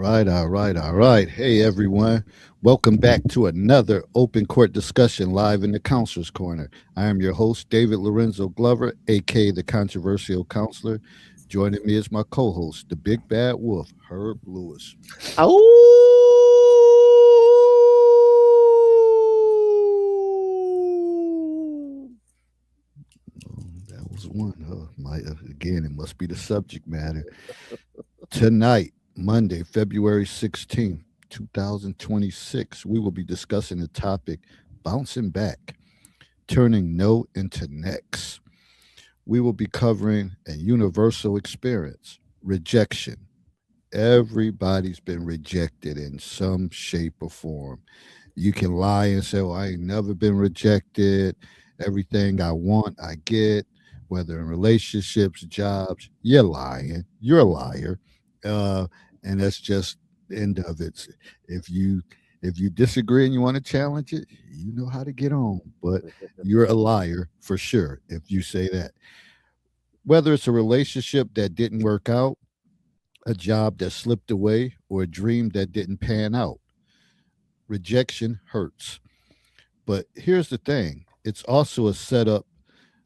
All right. Hey, everyone. Welcome back to another open court discussion live in the Counselor's Corner. I am your host, David Lorenzo Glover, aka the Controversial Counselor. Joining me is my co host, the Big Bad Wolf, Herb Lewis. Oh, Oh, that was one. Again, it must be the subject matter. Tonight, Monday, February 16th, 2026, we will be discussing the topic bouncing back, turning no into next. We will be covering a universal experience, rejection. Everybody's been rejected in some shape or form. You can lie and say, "Oh, I ain't never been rejected. Everything I want, I get." Whether in relationships, jobs, you're lying. You're a liar, uh, and that's just the end of it. If you if you disagree and you want to challenge it, you know how to get on. But you're a liar for sure if you say that. Whether it's a relationship that didn't work out, a job that slipped away, or a dream that didn't pan out, rejection hurts. But here's the thing, it's also a setup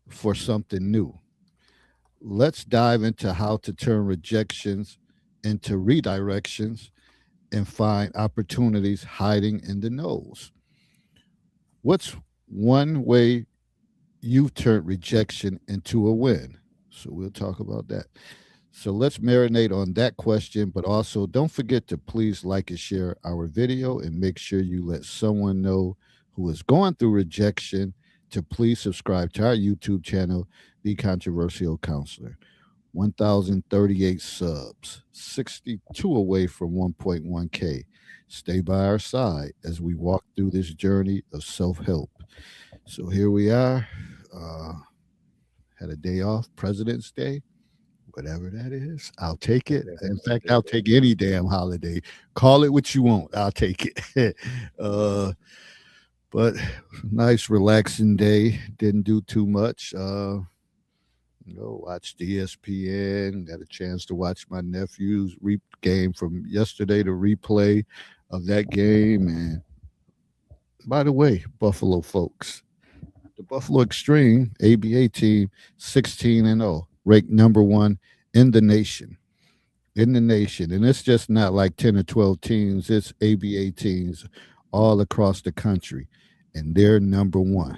for something new. Let's dive into how to turn rejections into redirections and find opportunities hiding in the nose. What's one way you've turned rejection into a win? So we'll talk about that. So let's marinate on that question, but also don't forget to please like and share our video and make sure you let someone know who is going through rejection to please subscribe to our YouTube channel, The Controversial Counselor. 1,038 subs, 62 away from 1.1K. Stay by our side as we walk through this journey of self help. So here we are. Uh, had a day off, President's Day, whatever that is. I'll take it. In fact, I'll take any damn holiday. Call it what you want. I'll take it. uh, but nice, relaxing day. Didn't do too much. Watched ESPN. Got a chance to watch my nephew's game from yesterday, the replay of that game. And by the way, Buffalo folks, the Buffalo Extreme ABA team, 16-0, ranked number one in the nation. In the nation. And it's just not like 10 or 12 teams, it's ABA teams all across the country. And they're number one.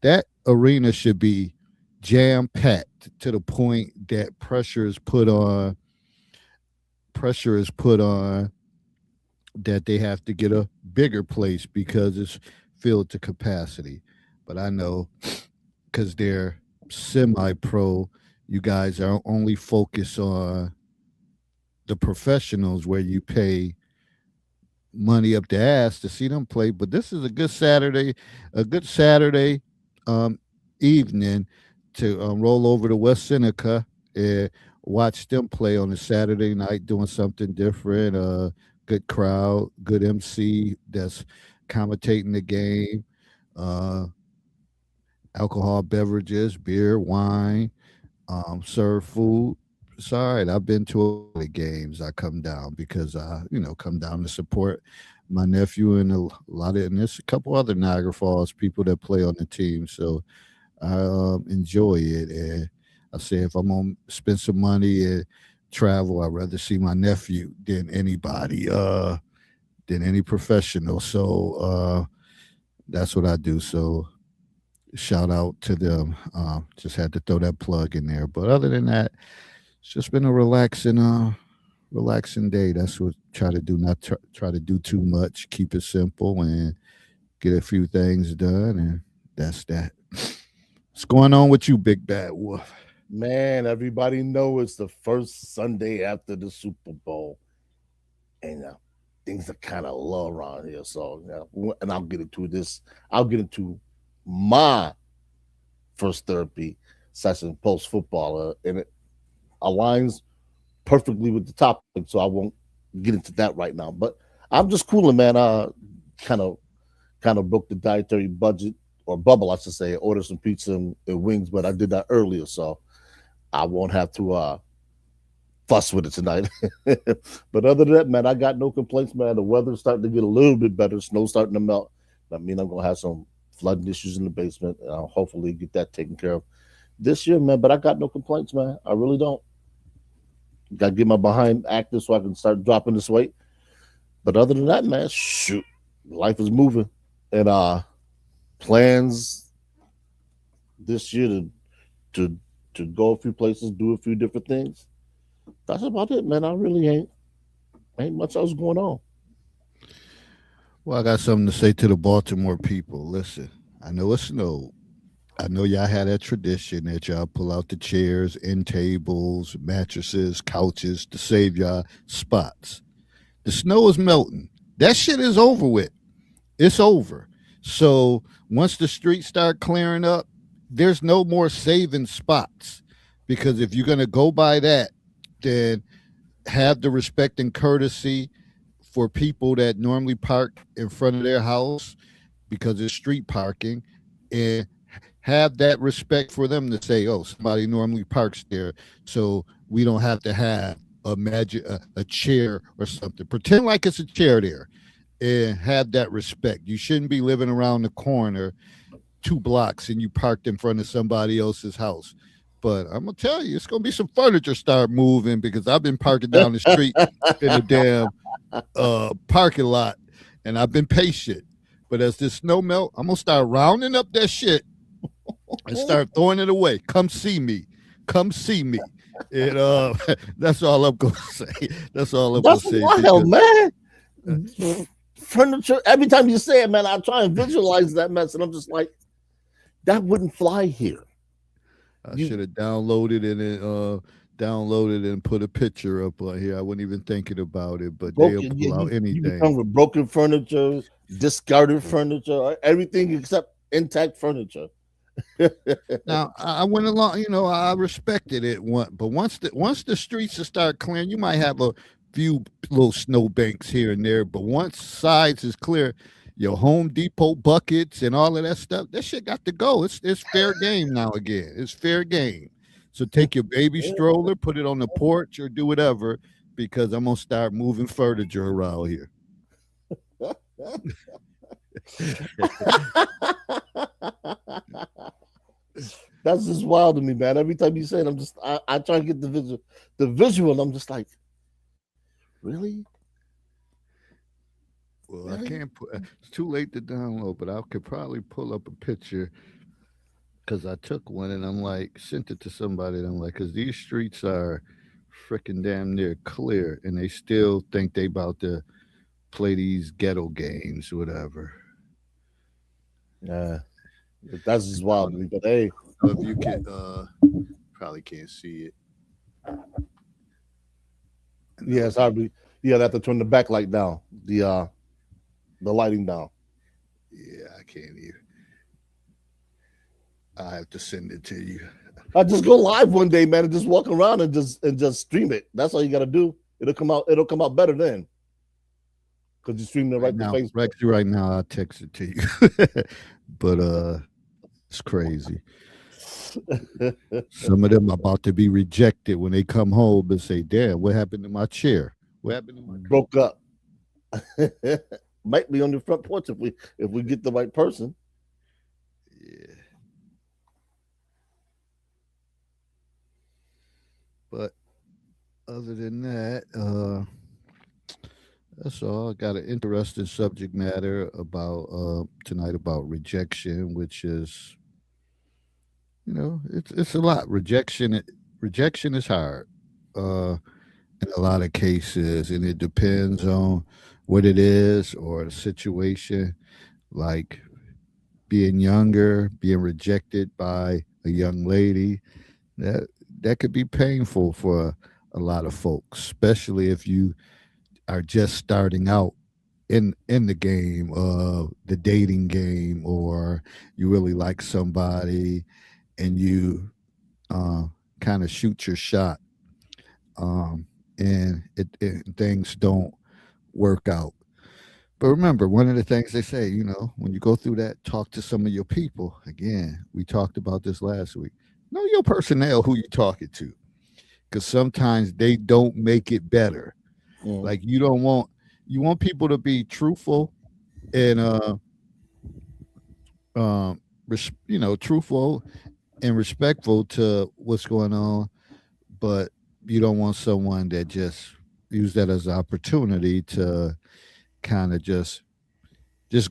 That arena should be jam packed to the point that pressure is put on that they have to get a bigger place because it's filled to capacity. But I know because they're semi pro, you guys are only focused on the professionals where you pay money up the ass to see them play. But this is a good Saturday um, evening to roll over to West Seneca and watch them play on a Saturday night doing something different. Good crowd, good MC that's commentating the game. Uh, Alcohol beverages, beer, wine, serve food. It's all right. I've been to a lot of games. I come down because come down to support my nephew and a lot of, and there's a couple other Niagara Falls people that play on the team. So I enjoy it. And I say if I'm gonna spend some money and travel, I'd rather see my nephew than any professional. So that's what I do. So shout out to them. Just had to throw that plug in there. But other than that, it's just been a relaxing day. That's what I try to do. Not try to do too much. Keep it simple and get a few things done. And that's that. What's going on with you, Big Bad Wolf? man, everybody know it's the first Sunday after the Super Bowl, and things are kind of low around here. So, and I'll get into my first therapy session post football, and it aligns perfectly with the topic. So I won't get into that right now. But I'm just cooling, man. Kind of broke the dietary budget or bubble, I should say. Order some pizza and wings, but I did that earlier, so I won't have to fuss with it tonight. But other than that, man, I got no complaints, man. The weather's starting to get a little bit better. Snow's starting to melt. I mean, I'm gonna have some flooding issues in the basement. I'll hopefully get that taken care of this year, man. But I got no complaints, man. I really don't. Got to get my behind active so I can start dropping this weight. But other than that, man, shoot, life is moving, and plans this year to to go a few places, do a few different things. That's about it, man. I really ain't much else going on. Well, I got something to say to the Baltimore people. Listen, I know it snowed. I know y'all had that tradition that y'all pull out the chairs, end tables, mattresses, couches to save y'all spots. The snow is melting. That shit is over with. It's over. So once the streets start clearing up, there's no more saving spots. Because if you're gonna go by that, then have the respect and courtesy for people that normally park in front of their house because it's street parking, and have that respect for them to say, oh, somebody normally parks there, so we don't have to have a chair or something. Pretend like it's a chair there, and have that respect. You shouldn't be living around the corner 2 blocks and you parked in front of somebody else's house. But I'm gonna tell you, it's gonna be some furniture start moving because I've been parking down the street in a damn parking lot, and I've been patient. But as this snow melt, I'm gonna start rounding up that shit and start throwing it away. Come see me. Come see me. And that's all I'm gonna say. That's all I'm That's gonna say. wild, Because, man. Furniture. Every time you say it, man, I try and visualize that mess, and I'm just like, that wouldn't fly here. I should have downloaded and put a picture up on here. I wasn't even thinking about it, but they'll Broken. pull out You anything. become with broken furniture, discarded furniture, everything except intact furniture. Now I went along, I respected it but once the streets will start clearing, you might have a few little snow banks here and there, but once sides is clear, your Home Depot buckets and all of that stuff, that shit got to go. It's fair game now again. It's fair game. So take your baby stroller, put it on the porch, or do whatever, because I'm gonna start moving furniture around here. That's just wild to me, man. Every time you say it, I try to get the visual, and I'm just like, really? Well, I Really? can't put. It's too late to download, but I could probably pull up a picture because I took one and I'm like sent it to somebody. And I'm like, because these streets are freaking damn near clear, and they still think they about to play these ghetto games, whatever. Yeah, that's just wild to me. But hey, So if you can, probably can't see it. yeah, sorry, yeah, I have to turn the backlight down, the lighting down. Yeah, I can't even. I have to send it to you. I just go live one day, man, and just walk around and just stream it. That's all you got to do. It'll come out. It'll come out better then, because you're streaming it Right right to now, Facebook. right now, I'll text it to you. But it's crazy. Some of them about to be rejected when they come home and say, "Damn, what happened to my chair? What happened to my Broke up. Might be on the front porch if we get the right person. yeah?" But other than that, that's all. I got an interesting subject matter about tonight about rejection, which is it's a lot. Rejection is hard. In a lot of cases, and it depends on what it is or the situation. Like being younger, being rejected by a young lady, that that could be painful for a lot of folks, especially if you are just starting out in the game, the dating game, or you really like somebody and you uh, kind of shoot your shot, and things don't work out. But remember, one of the things they say, when you go through that, talk to some of your people. Again, we talked about this last week. Know your personnel, who you're talking to, because sometimes they don't make it better. Mm. Like you want people to be truthful and truthful and respectful to what's going on, but you don't want someone that just use that as an opportunity to kind of just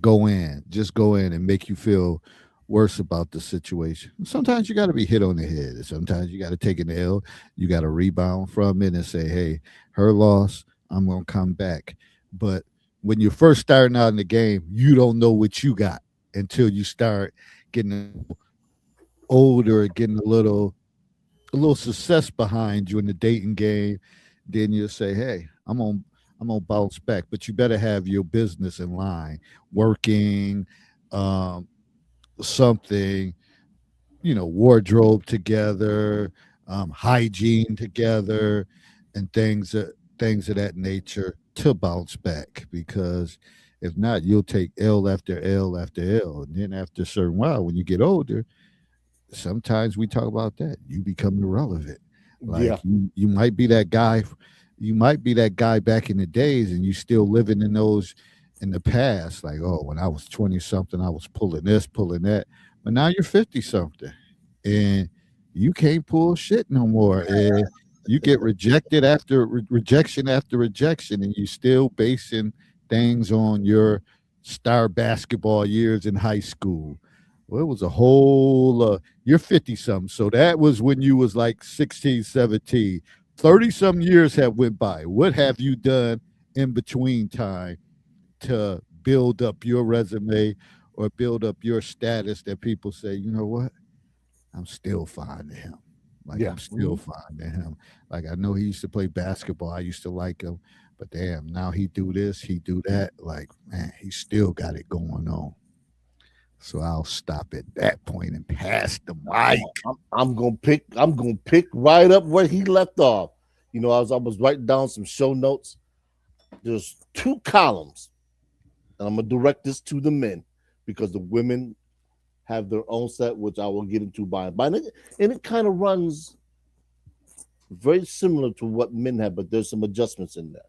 go in and make you feel worse about the situation. Sometimes you got to be hit on the head. And sometimes you got to take an L. You got to rebound from it and say, "Hey, her loss. I'm gonna come back." But when you're first starting out in the game, you don't know what you got until you start getting older, getting a little success behind you in the dating game. Then you'll say, "Hey, I'm gonna bounce back." But you better have your business in line, working, um, something, wardrobe together, hygiene together, and things of that nature to bounce back. Because if not, you'll take L after L after L, and then after a certain while, when you get older, sometimes we talk about that. You become irrelevant. Yeah. Like you might be that guy. You might be that guy back in the days, and you still living in those in the past. Like, oh, when I was 20 something, I was pulling this, pulling that. But now you're 50 something, and you can't pull shit no more. And you get rejected after rejection after rejection, and you still basing things on your star basketball years in high school. Well, it was a whole you're 50 something. So that was when you was like 16, 17. 30 some years have went by. What have you done in between time to build up your resume or build up your status that people say, you know what? I'm still fond of him. Like Yeah. I'm still fond of him. Like I know he used to play basketball. I used to like him. But damn, now he do this, he do that. Like, man, he still got it going on. So I'll stop at that point and pass the mic. I'm gonna pick right up where he left off. I was writing down some show notes. There's two columns, and I'm gonna direct this to the men because the women have their own set, which I will get into by and by. And it kind of runs very similar to what men have, but there's some adjustments in there.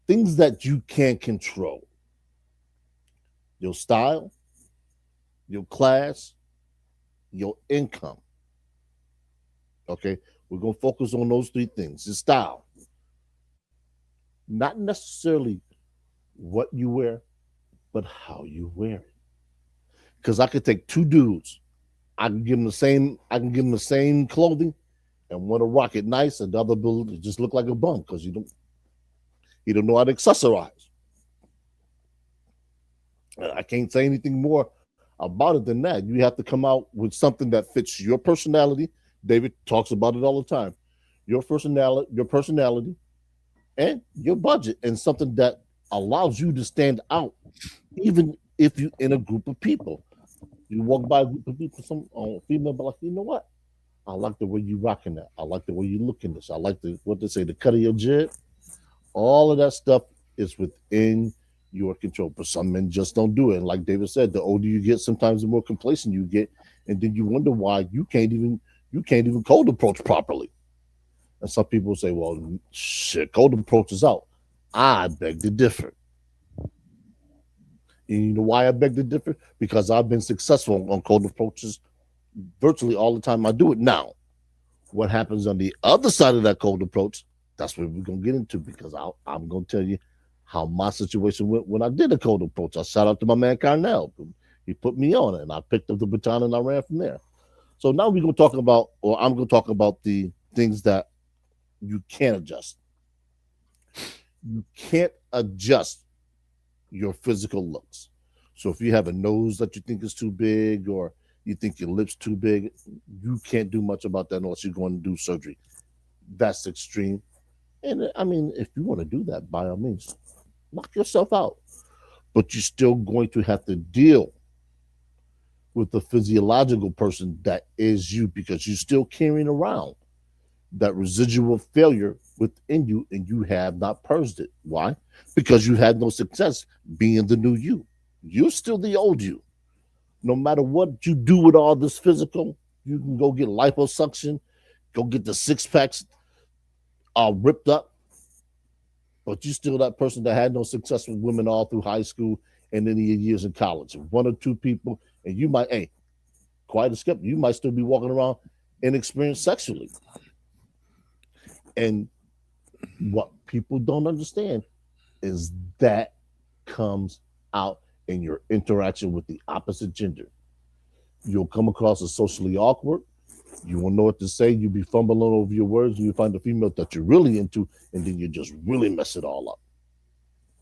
Things that you can't control: your style, your class, your income. Okay, we're gonna focus on those three things. Your style, not necessarily what you wear, but how you wear it. Because I could take two dudes, I can give them the same, clothing, and one will rock it nice, and the other will just look like a bum because you don't know how to accessorize. I can't say anything more about it than that. You have to come out with something that fits your personality. David talks about it all the time. Your personality, and your budget, and something that allows you to stand out, even if you in a group of people. You walk by a group of people, some female, but like, you know what? I like the way you rocking that. I like the way you looking this. I like what they say, the cut of your jib. All of that stuff is within your control. But some men just don't do it. And like David said, the older you get, sometimes the more complacent you get, and then you wonder why you can't even cold approach properly. And some people say, "Well, shit, cold approach is out." I beg to differ. And you know why I beg to differ? Because I've been successful on cold approaches virtually all the time I do it now. What happens on the other side of that cold approach, that's what we're going to get into, because I'm going to tell you how my situation went when I did a cold approach. I shout out to my man Carnell. He put me on it, and I picked up the baton and I ran from there. So now we're going to talk about, or I'm going to talk about the things that you can't adjust. You can't adjust your physical looks. So if you have a nose that you think is too big, or you think your lips too big, you can't do much about that unless you're going to do surgery. That's extreme. And I mean, if you want to do that, by all means, knock yourself out. But you're still going to have to deal with the physiological person that is you, because you're still carrying around that residual failure within you, and you have not purged it. Why? Because you had no success being the new you. You're still the old you. No matter what you do with all this physical, you can go get liposuction, go get the six packs ripped up, but you still that person that had no success with women all through high school and then your years in college. One or two people, and you might, hey, quite a skeptic, you might still be walking around inexperienced sexually. And what people don't understand is that comes out in your interaction with the opposite gender. You'll come across as socially awkward. You won't know what to say. You'll be fumbling over your words, and you find a female that you're really into, and then you just really mess it all up.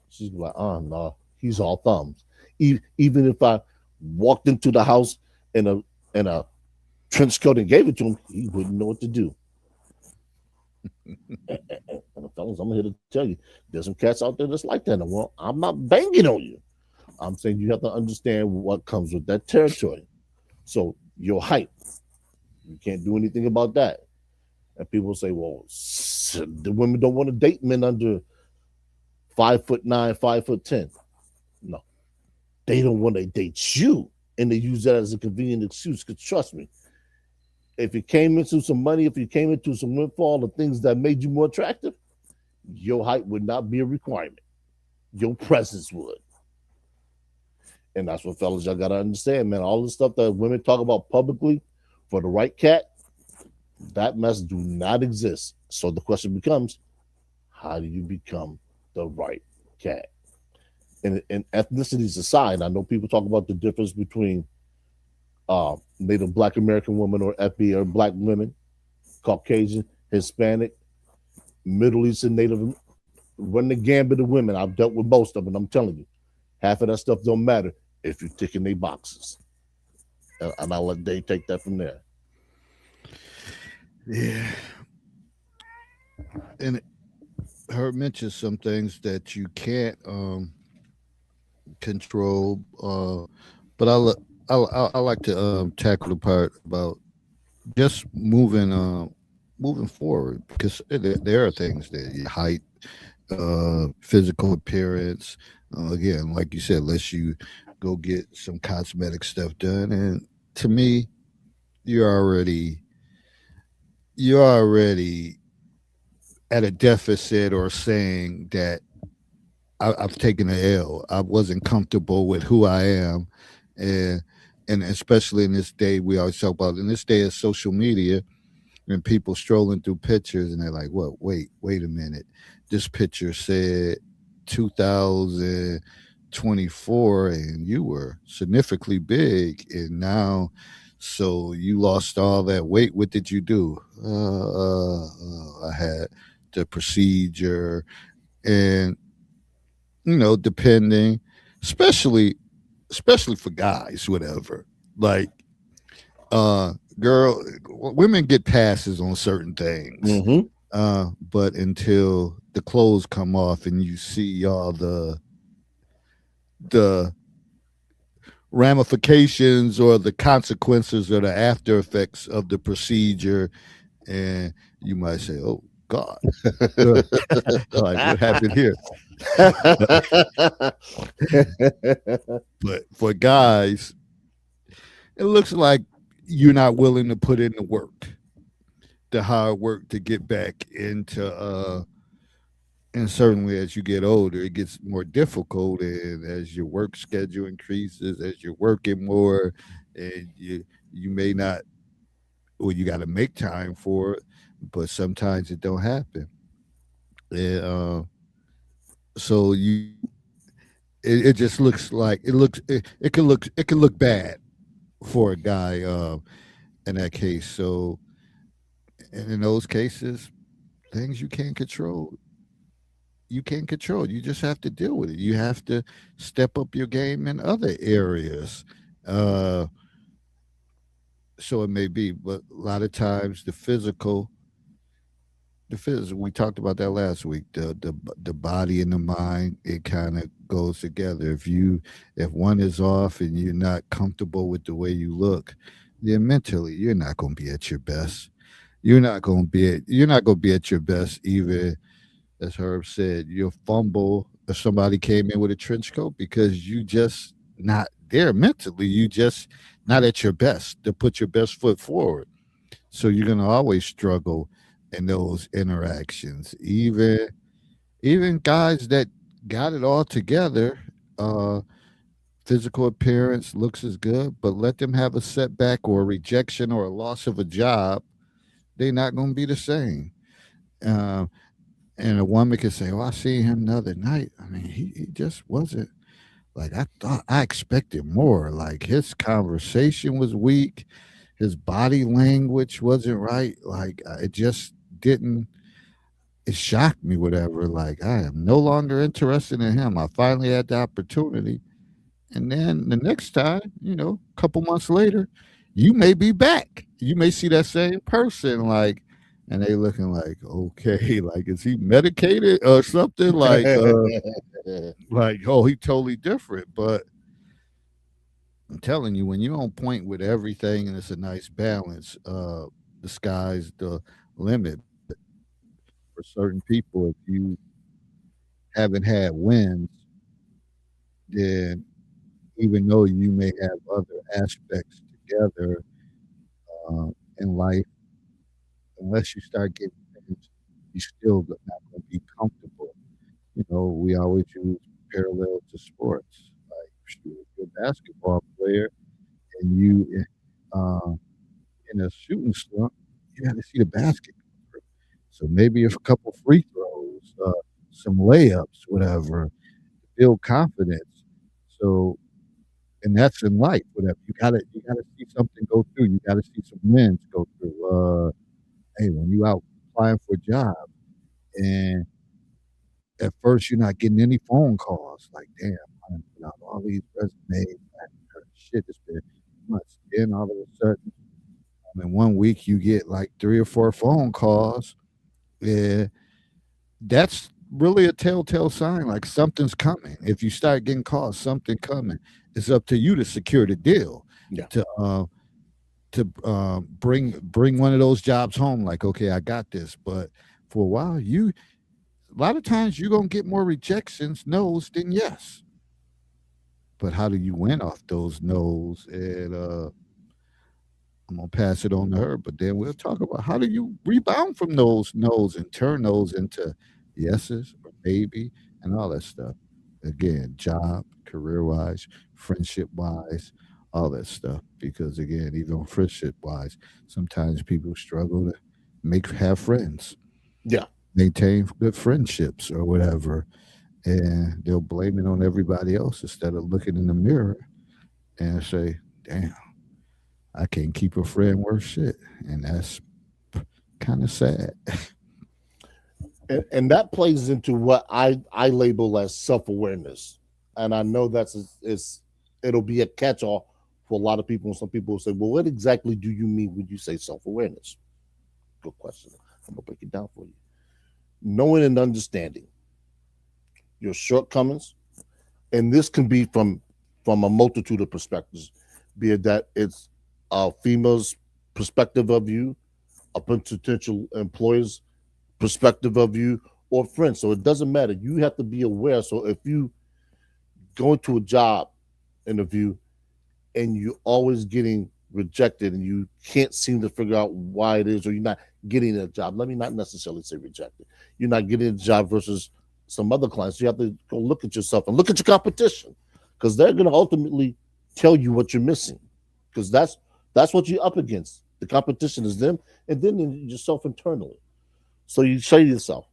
She's like, oh no, he's all thumbs. Even if I walked into the house in a trench coat and gave it to him, he wouldn't know what to do. And fellas, I'm here to tell you, there's some cats out there that's like that. Well, I'm not banging on you. I'm saying you have to understand what comes with that territory. So your height, you can't do anything about that. And people say, well, the women don't want to date men under 5'9", 5'10". No, they don't want to date you, and they use that as a convenient excuse. Because trust me, if you came into some money, if you came into some windfall, the things that made you more attractive, your height would not be a requirement. Your presence would. And that's what fellas y'all gotta understand, man. All the stuff that women talk about publicly for the right cat, that mess do not exist. So the question becomes, how do you become the right cat? And ethnicities aside, I know people talk about the difference between Native Black American women or FB or Black women, Caucasian, Hispanic, Middle Eastern, Native. Run the gambit of women. I've dealt with most of them. I'm telling you, half of that stuff don't matter if you're ticking their boxes. And I'll let Dave take that from there. Yeah. And Herb mentioned some things that you can't control, but I like to tackle the part about just moving forward, because there are things that height, physical appearance, again, like you said, unless you go get some cosmetic stuff done, and to me, you're already at a deficit, or saying that I've taken an L. I wasn't comfortable with who I am, and especially in this day, we always talk about in this day of social media, and people strolling through pictures, and they're like, "What? Wait a minute. This picture said 2024, and you were significantly big, and now." So you lost all that weight. What did you do? I had the procedure, and depending, especially for guys, whatever. Like, women get passes on certain things, but until the clothes come off and you see all the ramifications or the consequences or the after effects of the procedure, and you might say, "Oh God, like what happened here?" But for guys, it looks like you're not willing to put in the hard work to get back into. And certainly as you get older, it gets more difficult, and as your work schedule increases, as you're working more, and you may not, or you got to make time for it, but sometimes it don't happen. And so it just looks like it can look bad for a guy in that case. So, and in those cases, things you can't control. You just have to deal with it. You have to step up your game in other areas. Uh, so it may be, but a lot of times we talked about that last week. The body and the mind, it kind of goes together. If one is off and you're not comfortable with the way you look, then mentally you're not going to be at your best. You're not going to be at your best, even as Herb said, you'll fumble if somebody came in with a trench coat, because you just not there mentally. You just not at your best to put your best foot forward. So you're gonna always struggle in those interactions. Even guys that got it all together, uh, physical appearance looks as good, but let them have a setback or a rejection or a loss of a job, they're not gonna be the same. Uh, and a woman could say, "Oh, I seen him the other night. I mean, he just wasn't like I thought. I expected more. Like his conversation was weak, his body language wasn't right. Like it just didn't. It shocked me. Whatever. Like I am no longer interested in him. I finally had the opportunity, and then the next time, a couple months later, you may be back. You may see that same person, like, and they looking like, okay, like, is he medicated or something? Like, oh, he totally different. But I'm telling you, when you're on point with everything and it's a nice balance, the sky's the limit. But for certain people, if you haven't had wins, then even though you may have other aspects together uh, in life, unless you start getting things, you still not going to be comfortable. We always use parallel to sports. Like, shoot, if you're a basketball player and you uh, in a shooting slump, you got to see the basket. So maybe a couple free throws, some layups, whatever, build confidence. So, and that's in life. Whatever you gotta see something go through. You gotta see some wins go through. Hey, when you out applying for a job, and at first you're not getting any phone calls, like damn, I done put out all these resumes, shit, it's been months. Then all of a sudden, in 1 week you get like 3 or 4 phone calls. Yeah, that's really a telltale sign like something's coming. If you start getting calls, something coming. It's up to you to secure the deal Yeah. to bring one of those jobs home. Like, okay, I got this. But for a while, a lot of times you're gonna get more rejections, no's than yes. But how do you win off those no's? And I'm gonna pass it on to her, but then we'll talk about how do you rebound from those no's and turn those into yeses or maybe and all that stuff. Again, job, career wise, friendship wise, all that stuff. Because again, even friendship wise, sometimes people struggle to have friends, Yeah. maintain good friendships or whatever, and they'll blame it on everybody else instead of looking in the mirror and say, "Damn, I can't keep a friend worth shit," and that's kind of sad. And that plays into what I label as self-awareness. And I know it'll be a catch-all for a lot of people. And some people will say, well, what exactly do you mean when you say self-awareness? Good question. I'm gonna break it down for you. Knowing and understanding your shortcomings, and this can be from a multitude of perspectives, be it that it's a female's perspective of you, a potential employer's perspective of you, or friends. So it doesn't matter. You have to be aware. So if you go into a job interview and you're always getting rejected and you can't seem to figure out why it is, or you're not getting a job, let me not necessarily say rejected, you're not getting a job versus some other clients, you have to go look at yourself and look at your competition, because they're going to ultimately tell you what you're missing, because that's what you're up against. The competition is them, and then yourself internally. So you say to yourself,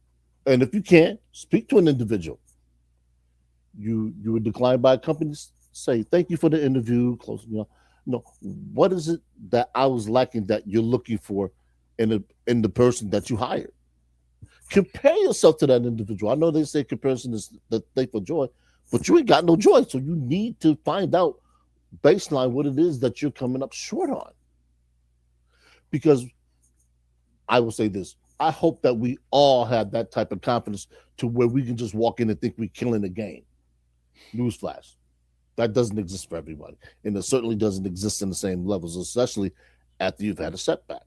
and if you can't, speak to an individual. You were declined by a company, say thank you for the interview. Close, what is it that I was lacking that you're looking for in the person that you hired? Compare yourself to that individual. I know they say comparison is the thing for joy, but you ain't got no joy. So you need to find out baseline what it is that you're coming up short on. Because I will say this, I hope that we all have that type of confidence to where we can just walk in and think we're killing the game. Newsflash. That doesn't exist for everybody. And it certainly doesn't exist in the same levels, especially after you've had a setback.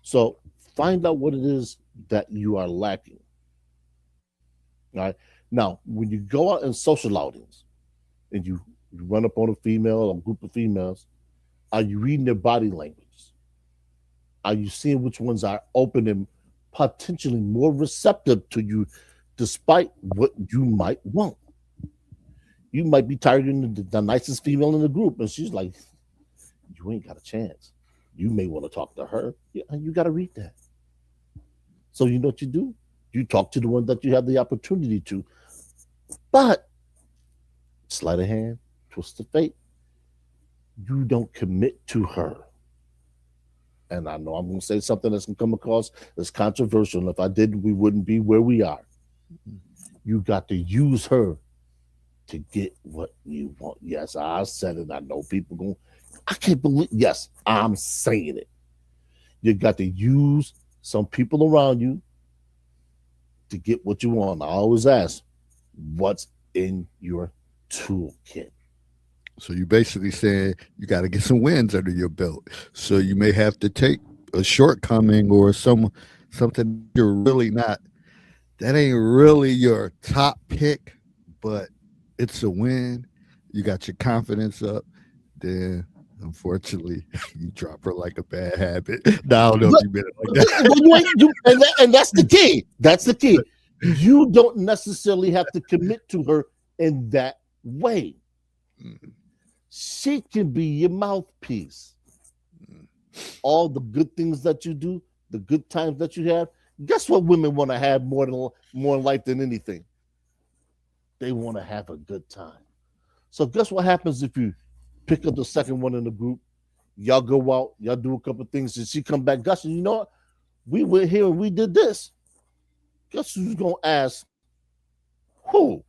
So find out what it is that you are lacking. All right. Now, when you go out in social outings and you run up on a female or a group of females, are you reading their body language? Are you seeing which ones are open and potentially more receptive to you, despite what you might want? You might be targeting the nicest female in the group, and she's like, "You ain't got a chance. You may want to talk to her. Yeah, you got to read that." So you know what you do? You talk to the one that you have the opportunity to. But sleight of hand, twist of fate, you don't commit to her. And I know I'm going to say something that's going to come across as controversial. And if I did, we wouldn't be where we are. You got to use her to get what you want. Yes, I said it. I know people going, I can't believe, yes, I'm saying it. You got to use some people around you to get what you want. I always ask, what's in your toolkit? So you basically saying you got to get some wins under your belt. So you may have to take a shortcoming or something you're really not. That ain't really your top pick, but it's a win. You got your confidence up. Then unfortunately, you drop her like a bad habit. Now I don't know if But, you meant it like but that. you ain't, and that's the key. That's the key. You don't necessarily have to commit to her in that way. Mm, She can be your mouthpiece. mm. All the good things that you do, the good times that you have. Guess what women want to have more in life than anything? They want to have a good time. So guess what happens if you pick up the second one in the group? Y'all go out, y'all do a couple things, and she come back gushing. You know what? We went here and we did this. Guess who's gonna ask who?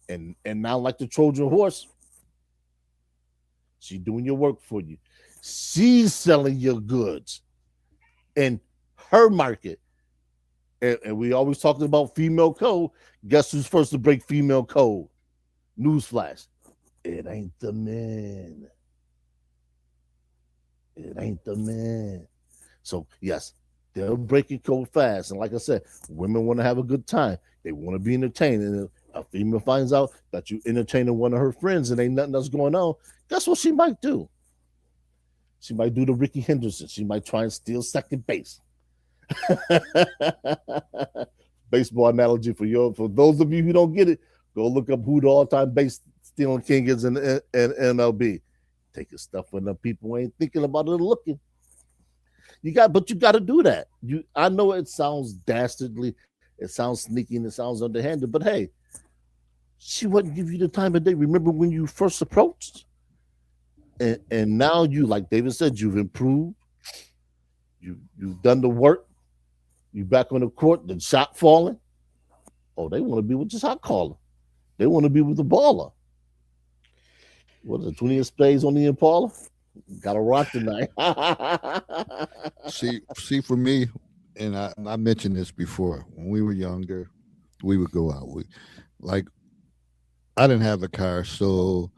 And now, like the Trojan horse, she doing your work for you. She's selling your goods in her market. And we always talking about female code. Guess who's first to break female code? Newsflash. It ain't the men. It ain't the men. So yes, they're breaking code fast. And like I said, women want to have a good time. They want to be entertained. And if a female finds out that you entertaining one of her friends and ain't nothing else going on, guess what she might do? She might do the Ricky Henderson. She might try and steal second base. Baseball analogy for those of you who don't get it, go look up who the all-time base stealing king is in MLB. Take your stuff when the people ain't thinking about it or looking. But you got to do that. I know it sounds dastardly, it sounds sneaky, and it sounds underhanded, but hey, she wouldn't give you the time of day. Remember when you first approached, and now you, like David said, you've improved. You've done the work. You back on the court. The shot falling. Oh, they want to be with the shot caller. They want to be with the baller. What is it? 20th spades on the Impala? Got to rock tonight. See, for me, and I mentioned this before. When we were younger, we would go out. Like I didn't have a car, so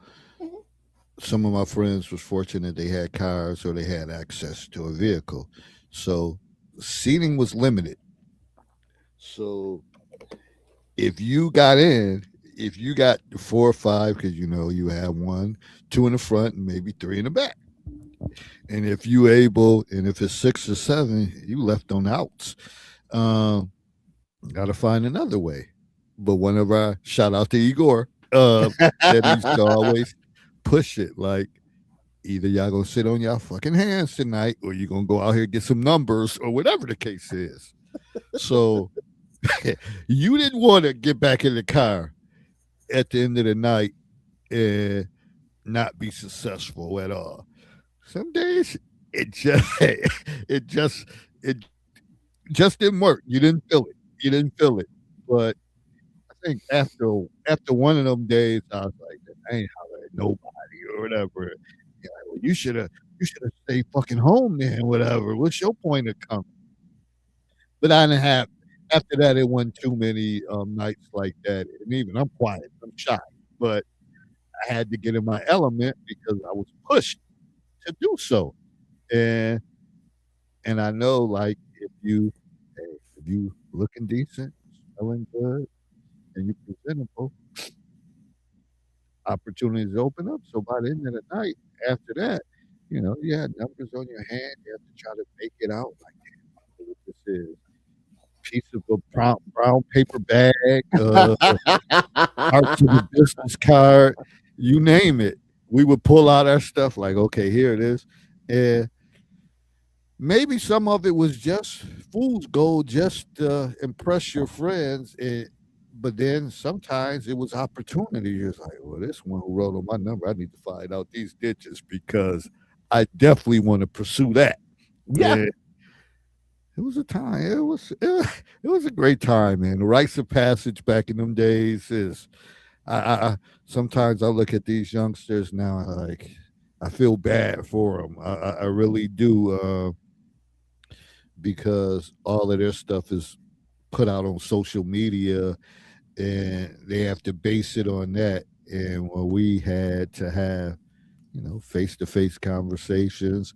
some of my friends was fortunate they had cars or they had access to a vehicle. So seating was limited. So if you got in, if you got four or five, because you have one, two in the front, and maybe three in the back. And if you able, and if it's six or seven, you left on outs. Um, Got to find another way. But one of our shout out to Igor, that used to always push it like either y'all gonna sit on y'all fucking hands tonight, or you gonna go out here and get some numbers, or whatever the case is. So you didn't want to get back in the car at the end of the night and not be successful at all. Some days it just it just didn't work. You didn't feel it. You didn't feel it. But I think after one of them days, I was like, I ain't hollering at nobody or whatever. Like, well, you should have stayed fucking home then, whatever. What's your point of coming? But I didn't have after that it wasn't too many nights like that. And even I'm quiet, I'm shy. But I had to get in my element because I was pushed to do so. And and I know like if you looking decent, smelling good, and you presentable, opportunities open up. So by the end of the night, after that, You had numbers on your hand. You have to try to make it out. Like, damn, I wonder what this is. Piece of a brown paper bag, parts of a business card, you name it. We would pull out our stuff like, okay, here it is. And maybe some of it was just fool's gold, just to impress your friends. But then sometimes it was opportunity. It's like, well, this one who wrote on my number, I need to find out these ditches because I definitely want to pursue that. Yeah. And it was a time. It was a great time, man. The rites of passage back in them days is. I sometimes I look at these youngsters now, like I feel bad for them. I really do, because all of their stuff is put out on social media, and they have to base it on that. And when we had to have, face to face conversations,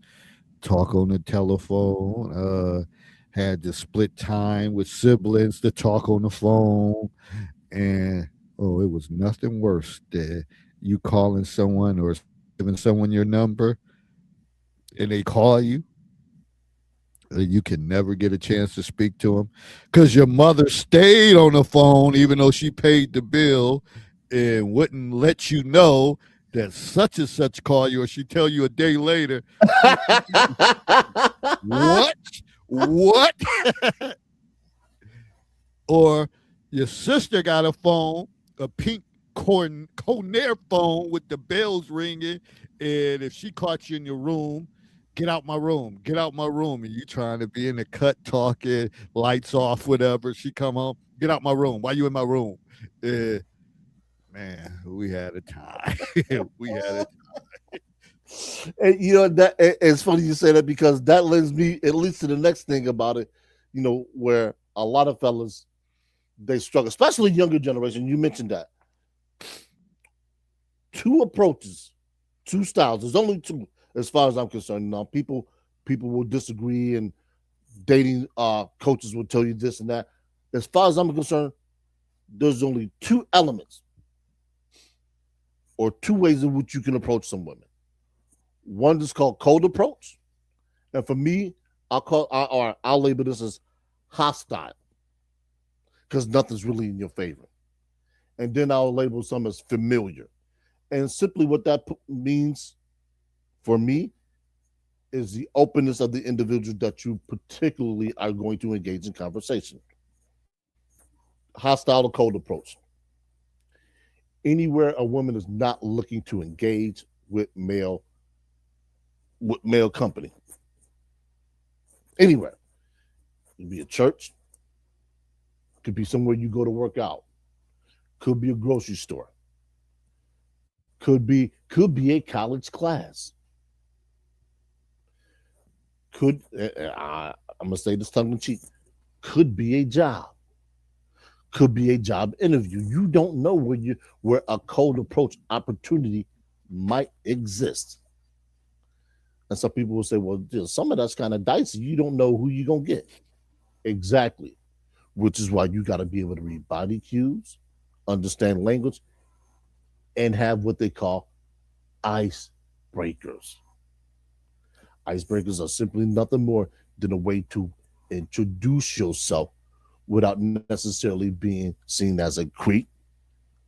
talk on the telephone, had to split time with siblings to talk on the phone, and oh, it was nothing worse than you calling someone or giving someone your number and they call you, and you can never get a chance to speak to them because your mother stayed on the phone even though she paid the bill and wouldn't let you know that such and such call you, or she tell you a day later, what, what, or your sister got a phone, a pink Conair phone with the bells ringing, and if she caught you in your room, get out my room, and you trying to be in the cut talking, lights off, whatever. She come home, get out my room. Why you in my room? Uh, man, we had a time. We had a And that it's funny you say that because that lends me at least to the next thing about it, where a lot of fellas they struggle, especially younger generation. You mentioned that two approaches, two styles. There's only two, as far as I'm concerned. Now, people will disagree, and dating coaches will tell you this and that. As far as I'm concerned, there's only two elements or two ways in which you can approach some women. One is called cold approach, and for me, I'll label this as hostile because nothing's really in your favor. And then I'll label some as familiar. And simply what that means for me is the openness of the individual that you particularly are going to engage in conversation. Hostile or cold approach. Anywhere a woman is not looking to engage with male company. Anywhere. It could be a church, could be somewhere you go to work out, could be a grocery store, could be a college class. I'm gonna say this tongue in cheek, could be a job, could be a job interview. You don't know where a cold approach opportunity might exist. And some people will say, well, some of that's kind of dicey. You don't know who you're gonna get. Exactly. Which is why you got to be able to read body cues, understand language, and have what they call icebreakers. Icebreakers are simply nothing more than a way to introduce yourself without necessarily being seen as a creep,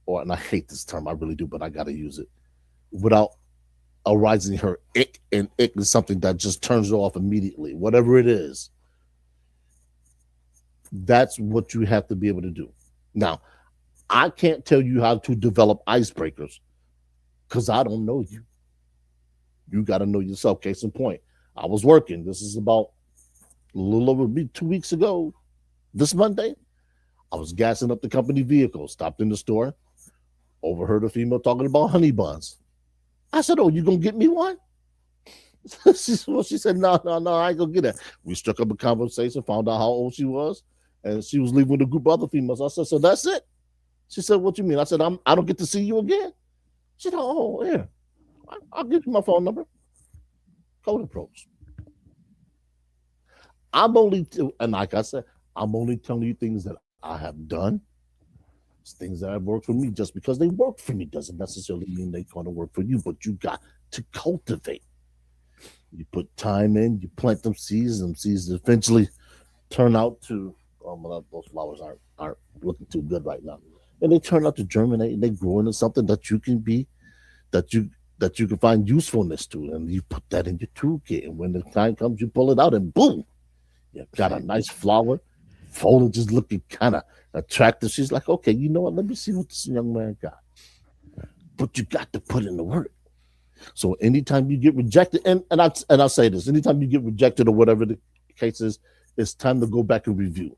and I hate this term, I really do, but I got to use it, without arising her ick, and ick is something that just turns her off immediately, whatever it is. That's what you have to be able to do. Now, I can't tell you how to develop icebreakers because I don't know you. You got to know yourself. Case in point, I was working. This is about a little over 2 weeks ago. This Monday, I was gassing up the company vehicle, stopped in the store, overheard a female talking about honey buns. I said, oh, you going to get me one? She said, no, I ain't going to get that. We struck up a conversation, found out how old she was, and she was leaving with a group of other females. I said, so that's it? She said, what you mean? I said, I don't get to see you again? She said, oh, yeah. I'll give you my phone number. Cold approach. And like I said, I'm only telling you things that I have done. It's things that have worked for me. Just because they work for me doesn't necessarily mean they're going to work for you, but you got to cultivate. You put time in, you plant them seeds eventually turn out to well, those flowers aren't looking too good right now. And they turn out to germinate and they grow into something that you can be that you can find usefulness to. And you put that in your toolkit. And when the time comes, you pull it out and boom, you got a nice flower. Foliage is looking kind of attractive. She's like, okay, you know what? Let me see what this young man got. But you got to put in the work. So anytime you get rejected, and I'll say this, anytime you get rejected or whatever the case is, it's time to go back and review.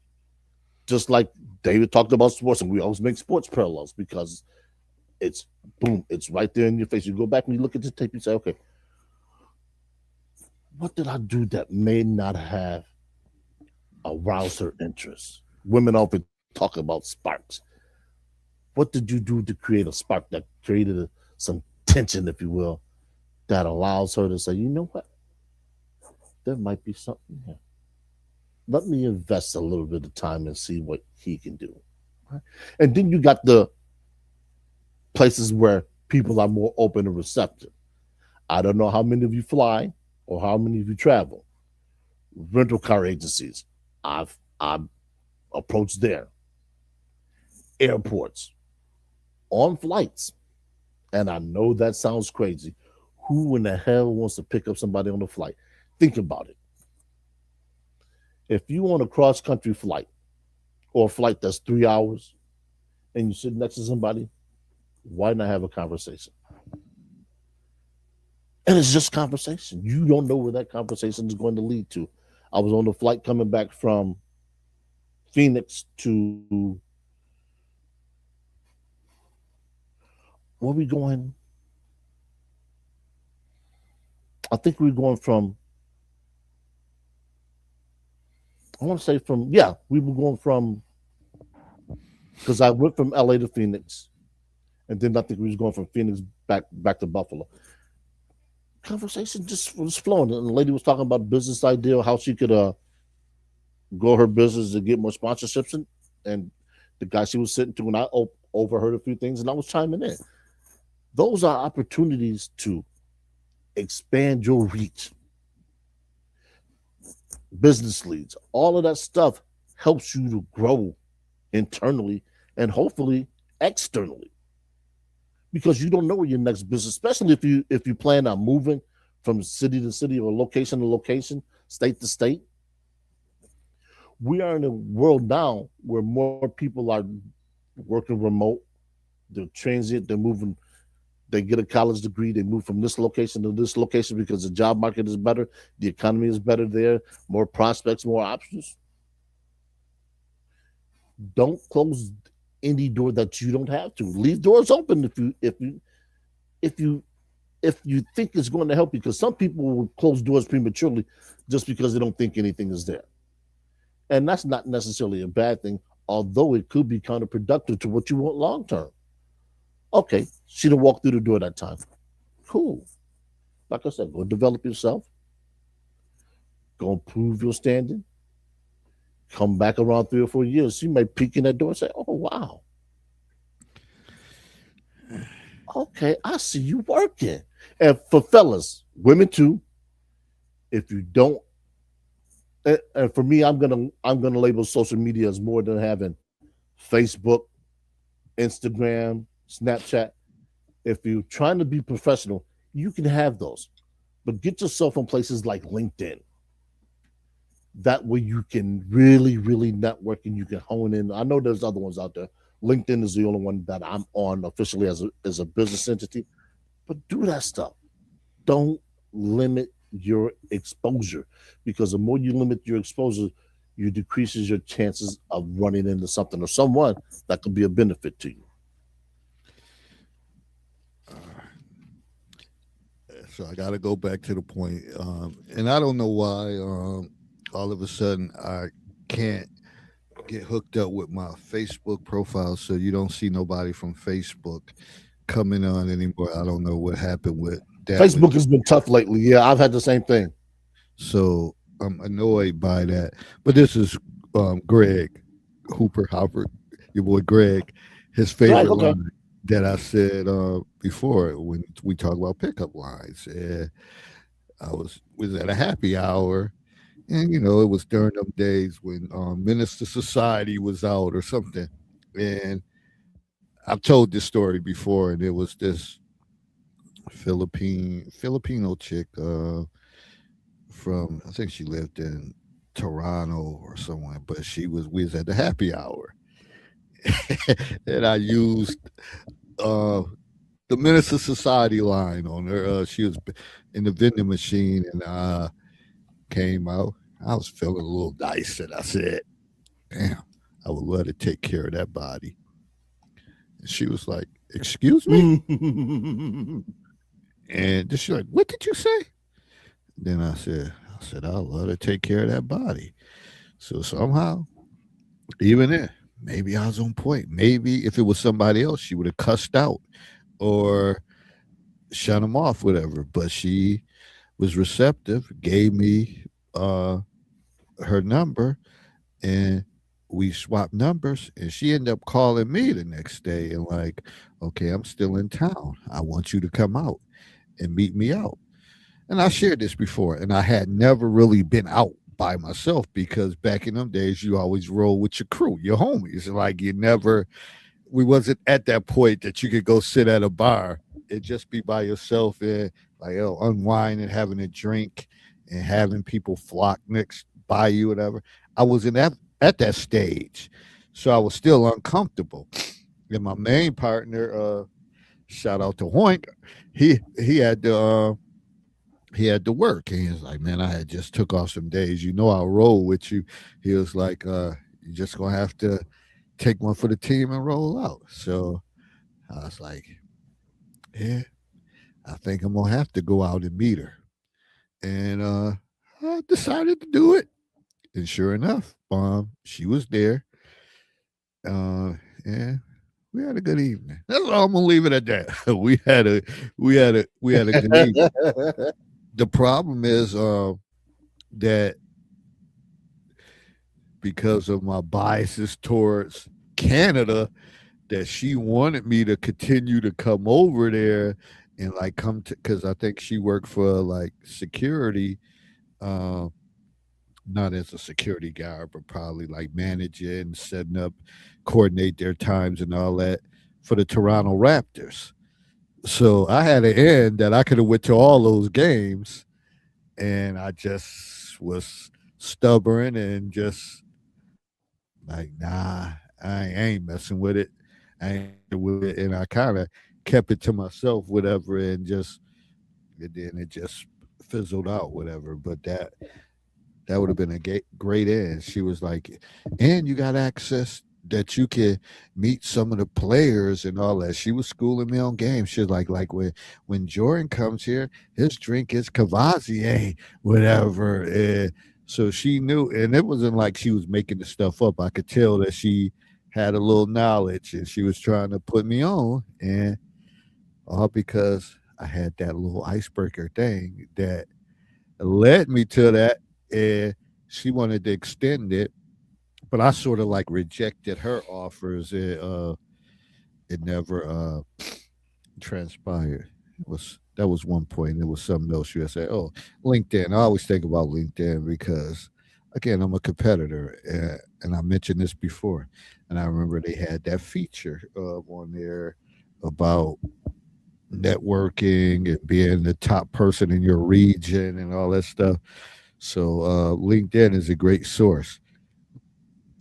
Just like David talked about sports, and we always make sports parallels because it's boom, it's right there in your face. You go back and you look at the tape, you say, okay, what did I do that may not have aroused her interest? Women often talk about sparks. What did you do to create a spark that created some tension, if you will, that allows her to say, you know what, there might be something here. Let me invest a little bit of time and see what he can do. Right? And then you got the places where people are more open and receptive. I don't know how many of you fly or how many of you travel. Rental car agencies, I've approached there. Airports, on flights. And I know that sounds crazy. Who in the hell wants to pick up somebody on a flight? Think about it. If you on a cross country flight or a flight that's 3 hours and you sit next to somebody, why not have a conversation? And it's just conversation. You don't know where that conversation is going to lead to. I was on a flight coming back from Phoenix to where we going? I think we were going from, I want to say from, yeah, we were going from, because I went from LA to Phoenix, and then I think we was going from Phoenix back to Buffalo. Conversation just was flowing, and the lady was talking about business idea, how she could grow her business to get more sponsorships, and the guy she was sitting to, and I overheard a few things, and I was chiming in. Those are opportunities to expand your reach. Business leads, all of that stuff helps you to grow internally and hopefully externally, because you don't know where your next business, especially if you plan on moving from city to city or location to location, state to state. We are in a world now where more people are working remote. They're transient. They're moving. They get a college degree. They move from this location to this location because the job market is better. The economy is better there. More prospects, more options. Don't close any door that you don't have to. Leave doors open if you think it's going to help you, because some people will close doors prematurely just because they don't think anything is there. And that's not necessarily a bad thing, although it could be counterproductive to what you want long term. Okay, she didn't walk through the door that time. Cool. Like I said, go develop yourself. Go improve your standing. Come back around 3 or 4 years. She may peek in that door and say, oh, wow. Okay, I see you working. And for fellas, women too, if you don't, and for me, I'm gonna label social media as more than having Facebook, Instagram, Snapchat. If you're trying to be professional, you can have those, but get yourself on places like LinkedIn. That way you can really, really network and you can hone in. I know there's other ones out there. LinkedIn is the only one that I'm on officially as a business entity, but do that stuff. Don't limit your exposure, because the more you limit your exposure, you decreases your chances of running into something or someone that could be a benefit to you. So I got to go back to the point, and I don't know why all of a sudden I can't get hooked up with my Facebook profile, so you don't see nobody from Facebook coming on anymore. I don't know what happened with that. Facebook has been tough lately. Yeah, I've had the same thing. So I'm annoyed by that. But this is Greg Hooper Hopper, your boy Greg, his favorite Right, okay. line that I said before when we talk about pickup lines. was at a happy hour, and it was during them days when Minister Society was out or something, and I've told this story before, and it was this Filipino chick from, I think she lived in Toronto or somewhere, but we was at the happy hour, and I used uh the Minister Society line on her. She was in the vending machine, and came out. I was feeling a little nice, and I said, "Damn, I would love to take care of that body." And she was like, "Excuse me?" And then she's like, "What did you say?" Then I said, "I'd love to take care of that body." So somehow, even then, maybe I was on point. Maybe if it was somebody else, she would have cussed out or shut him off, whatever. But she was receptive, gave me her number, and we swapped numbers. And she ended up calling me the next day and like, "Okay, I'm still in town. I want you to come out and meet me out." And I shared this before, and I had never really been out by myself because back in them days, you always roll with your crew, your homies. Like we wasn't at that point that you could go sit at a bar and just be by yourself and like unwind and having a drink and having people flock next by you, whatever. I wasn't at that stage, so I was still uncomfortable. And my main partner, shout out to Hoink, he had to work, and he was like, "Man, I had just took off some days. I'll roll with you." He was like, "You just gonna have to take one for the team and roll out." So I was like, "Yeah, I think I'm gonna have to go out and meet her." And I decided to do it. And sure enough, she was there. And we had a good evening. That's all I'm gonna leave it at that. We had a good evening. The problem is that because of my biases towards Canada, that she wanted me to continue to come over there and like come to, because I think she worked for like security, uh, not as a security guard, but probably like managing, setting up, coordinate their times and all that for the Toronto Raptors. So I had an end that I could have went to all those games, and I just was stubborn and just like, nah, I ain't messing with it. I ain't with it, and I kind of kept it to myself, whatever, and then it just fizzled out, whatever. But that would have been a great end. She was like, and you got access that you can meet some of the players and all that. She was schooling me on games. She was like when Jordan comes here, his drink is Cavassier, whatever. And so she knew, and it wasn't like she was making the stuff up. I could tell that she had a little knowledge, and she was trying to put me on, and all because I had that little icebreaker thing that led me to that, and she wanted to extend it, but I sort of like rejected her offers. It never transpired. That was one point. It was something else. You said, "Oh, LinkedIn." I always think about LinkedIn because, again, I'm a competitor, and I mentioned this before, and I remember they had that feature on there about networking and being the top person in your region and all that stuff. So LinkedIn is a great source.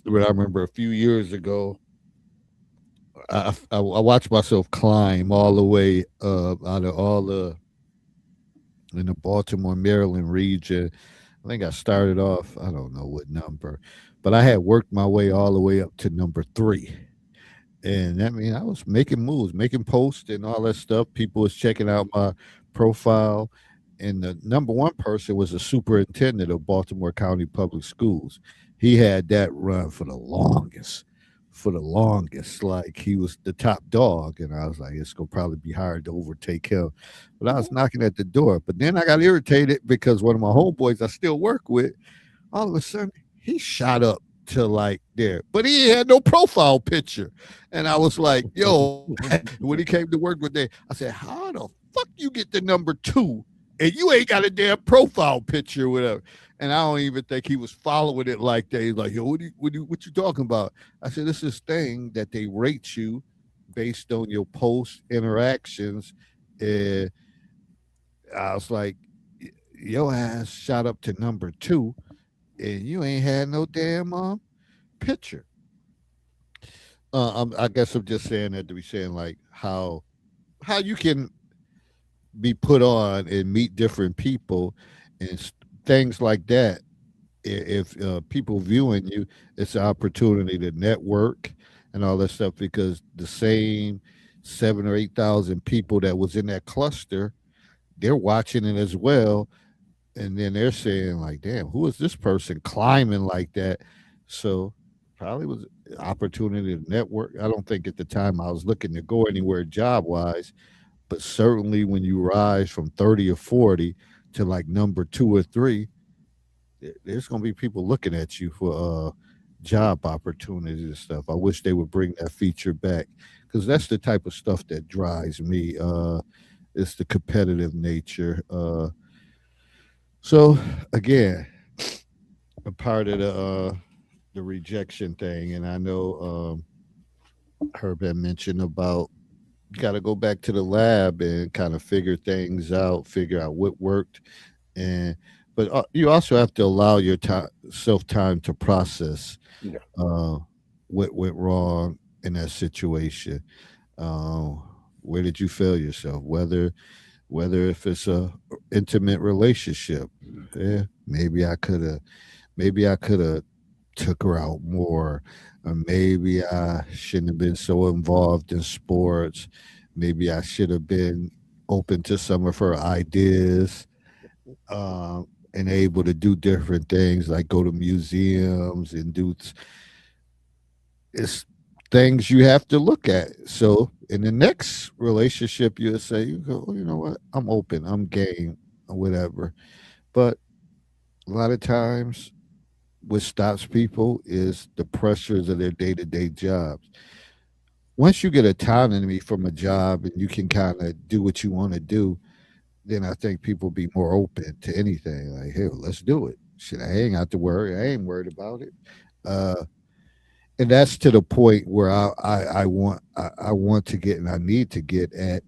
But I remember a few years ago, I watched myself climb all the way out of all in the Baltimore, Maryland region. I think I started off, I don't know what number, but I had worked my way all the way up to number 3. And that means I was making moves, making posts and all that stuff. People was checking out my profile. And the number one person was the superintendent of Baltimore County Public Schools. He had that run for the longest. Like he was the top dog. And I was like, it's gonna probably be hard to overtake him. But I was knocking at the door. But then I got irritated because one of my homeboys I still work with, all of a sudden he shot up to like there, but he had no profile picture. And I was like, yo, when he came to work with me, I said, how the fuck you get the number 2 and you ain't got a damn profile picture or whatever. And I don't even think he was following it like that. He's like, yo, what you talking about? I said, this is thing that they rate you based on your post interactions. And I was like, your ass shot up to number 2, and you ain't had no damn picture. I guess I'm just saying that to be saying like how you can be put on and meet different people and things like that. If people viewing you, it's an opportunity to network and all that stuff because the same 7 or 8 thousand people that was in that cluster, they're watching it as well, and then they're saying like, "Damn, who is this person climbing like that?" So probably was an opportunity to network. I don't think at the time I was looking to go anywhere job wise, but certainly when you rise from 30 or 40 to like number 2 or 3, there's going to be people looking at you for job opportunities and stuff. I wish they would bring that feature back because that's the type of stuff that drives me. It's the competitive nature. So again, a part of the rejection thing, and I know Herb had mentioned about got to go back to the lab and kind of figure things out, figure out what worked, and but you also have to allow your self time to process Yeah. uh, what went wrong in that situation. Uh, where did you fail yourself? Whether if it's a intimate relationship, yeah, maybe I could have took her out more, or maybe I shouldn't have been so involved in sports. Maybe I should have been open to some of her ideas, and able to do different things like go to museums and do it's things you have to look at. So in the next relationship, you'll say, you go, "Oh, you know what? I'm open, I'm game, or whatever." But a lot of times, what stops people is the pressures of their day to day jobs. Once you get autonomy from a job and you can kind of do what you want to do, then I think people be more open to anything. Like, hey, let's do it. Shit, I ain't got to worry. I ain't worried about it. Uh, and that's to the point where I want to get and I need to get at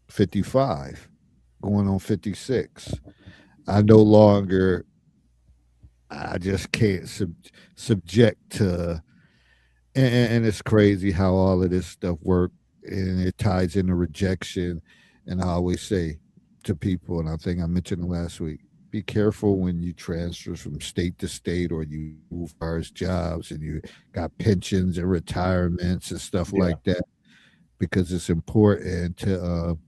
55, going on 56. I no longer I just can't subject to, and it's crazy how all of this stuff work, and it ties into rejection. And I always say to people, and I think I mentioned it last week, be careful when you transfer from state to state or you move as jobs and you got pensions and retirements and stuff Yeah. like that, because it's important to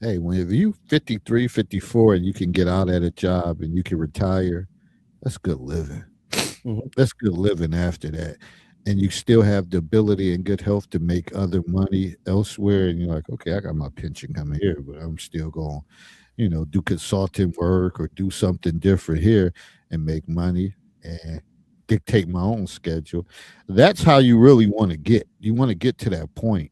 hey, when if you 53, 54, and you can get out at a job and you can retire, that's good living. Mhm. That's good living after that. And you still have the ability and good health to make other money elsewhere. And you're like, okay, I got my pension coming here, but I'm still going, do consulting work or do something different here and make money and dictate my own schedule. That's how you really want to get. You want to get to that point.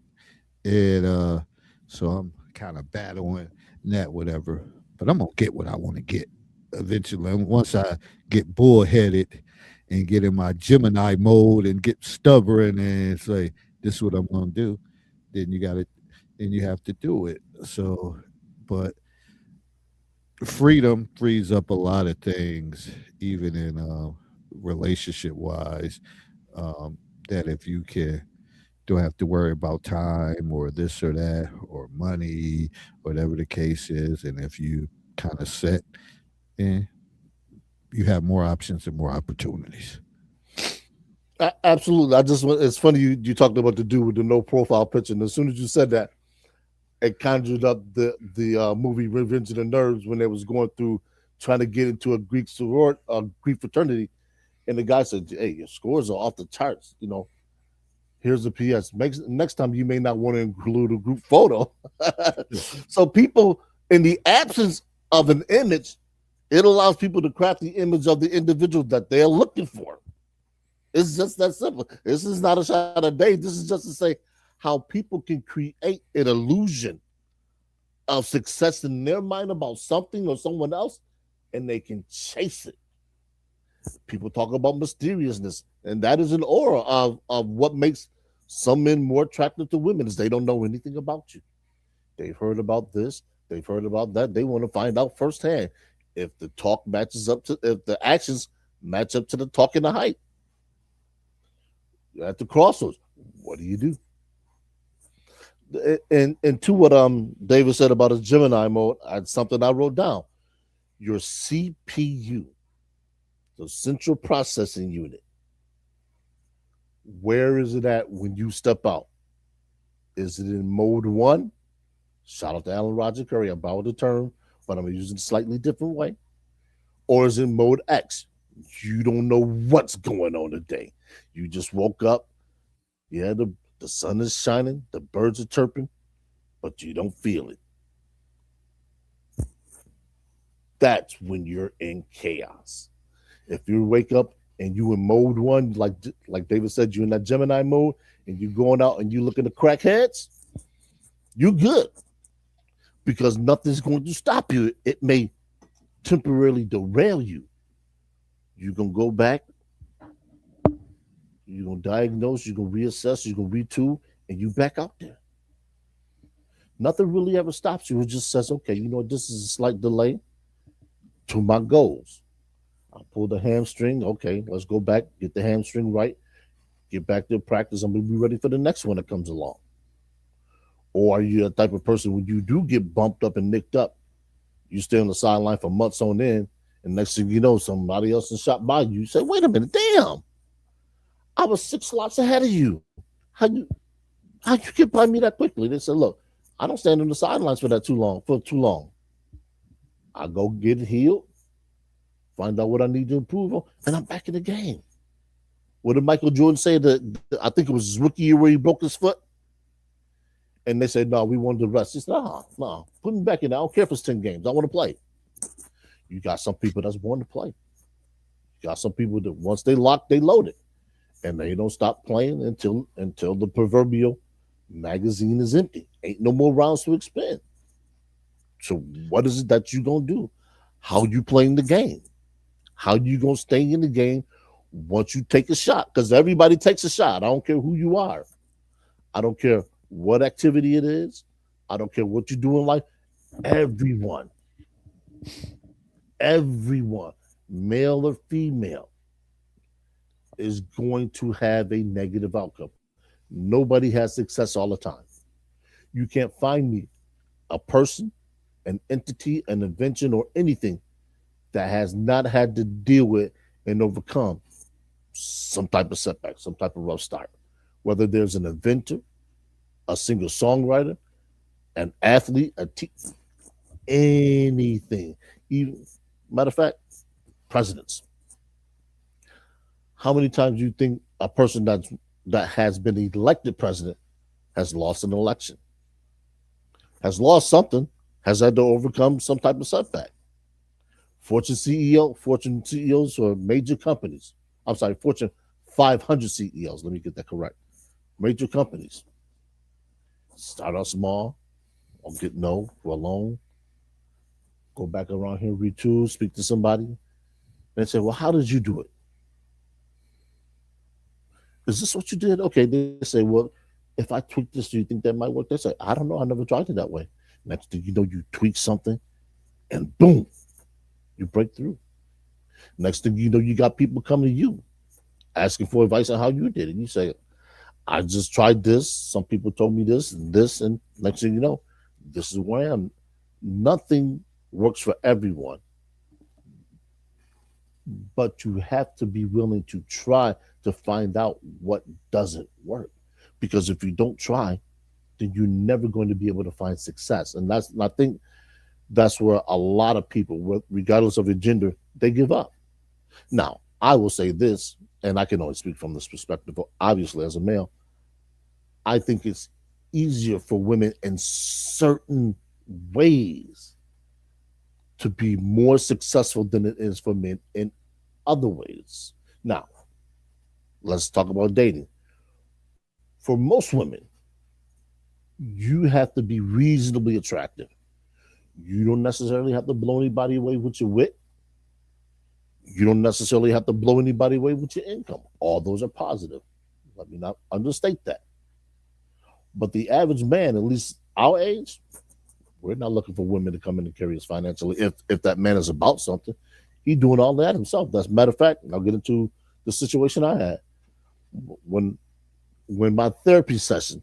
And so I'm kind of battling that, whatever. But I'm gonna get what I want to get eventually. Once I get bullheaded and get in my Gemini mode and get stubborn and say, this is what I'm gonna do, then then you have to do it. So but freedom frees up a lot of things, even in relationship wise. Um, that if you can don't have to worry about time or this or that or money, whatever the case is. And if you kind of set, eh, you have more options and more opportunities. Absolutely. It's funny you talked about the dude with the no profile picture. And as soon as you said that, it conjured up the movie Revenge of the Nerds when they was going through trying to get into a Greek sorority, Greek fraternity. And the guy said, "Hey, your scores are off the charts. Here's a PS. Next time you may not want to include a group photo." So people, in the absence of an image, it allows people to craft the image of the individual that they're looking for. It's just that simple. This is not a shot of day. This is just to say how people can create an illusion of success in their mind about something or someone else, and they can chase it. People talk about mysteriousness, and that is an aura of what makes some men more attractive to women is they don't know anything about you. They've heard about this, they've heard about that. They want to find out firsthand if the talk matches up to if the actions match up to the talk and the hype. You're at the crossroads. What do you do? And to what David said about his Gemini mode, I had something I wrote down. Your CPU, the central processing unit, where is it at when you step out? Is it in mode one? Shout out to Alan Roger Curry. I borrowed the term, but I'm using it a slightly different way. Or is it mode X? You don't know what's going on today. You just woke up. Yeah, the sun is shining, the birds are chirping, but you don't feel it. That's when you're in chaos. If you wake up and you in mode one, like David said, you're in that Gemini mode, and you're going out and you looking at crackheads, you're good because nothing's going to stop you. It may temporarily derail you. You're gonna go back. You're gonna diagnose. You're gonna reassess. You're gonna retool, and you back out there. Nothing really ever stops you. It just says, okay, you know, this is a slight delay to my goals. I pulled the hamstring. Okay, let's go back, get the hamstring right, get back to practice. I'm gonna be ready for the next one that comes along. Or are you the type of person when you do get bumped up and nicked up, you stay on the sideline for months on end, and next thing you know, somebody else is shot by you. You say, wait a minute, damn, I was 6 slots ahead of you. How'd you get by me that quickly? They said, look, I don't stand on the sidelines for too long. I go get healed, find out what I need to improve on, and I'm back in the game. What did Michael Jordan say? I think it was his rookie year where he broke his foot. And they said, no, we wanted to rest. He said, no, put me back in. I don't care if it's 10 games. I want to play. You got some people that's born to play. You got some people that once they lock, they load it. And they don't stop playing until the proverbial magazine is empty. Ain't no more rounds to expend. So what is it that you gonna do? How you playing the game? How you gonna stay in the game once you take a shot? Because everybody takes a shot. I don't care who you are. I don't care what activity it is. I don't care what you do in life. Everyone, male or female, is going to have a negative outcome. Nobody has success all the time. You can't find me a person, an entity, an invention, or anything that has not had to deal with and overcome some type of setback, some type of rough start. Whether there's an inventor, a singer songwriter, an athlete, anything. Even matter of fact, presidents. How many times do you think a person that has been elected president has lost an election? Has lost something, has had to overcome some type of setback. Fortune CEOs for major companies. I'm sorry, Fortune 500 CEOs. Let me get that correct. Major companies start out small, or get no for a loan, go back around here, retool, speak to somebody, and say, well, how did you do it? Is this what you did? Okay, they say, well, if I tweak this, do you think that might work? They say, I don't know, I never tried it that way. Next thing you know, you tweak something, and boom, you break through. Next thing you know, you got people coming to you, asking for advice on how you did it. You say, I just tried this. Some people told me this, and next thing you know, this is where I am. Nothing works for everyone, but you have to be willing to try to find out what doesn't work. Because if you don't try, then you're never going to be able to find success. And I think that's where a lot of people, regardless of their gender, they give up. Now, I will say this, and I can only speak from this perspective, obviously, as a male, I think it's easier for women in certain ways to be more successful than it is for men in other ways. Now, let's talk about dating. For most women, you have to be reasonably attractive. You don't necessarily have to blow anybody away with your wit. You don't necessarily have to blow anybody away with your income. All those are positive. Let me not understate that. But the average man, at least our age, we're not looking for women to come in and carry us financially. If that man is about something, he's doing all that himself. That's a matter of fact. I'll get into the situation I had when my therapy session.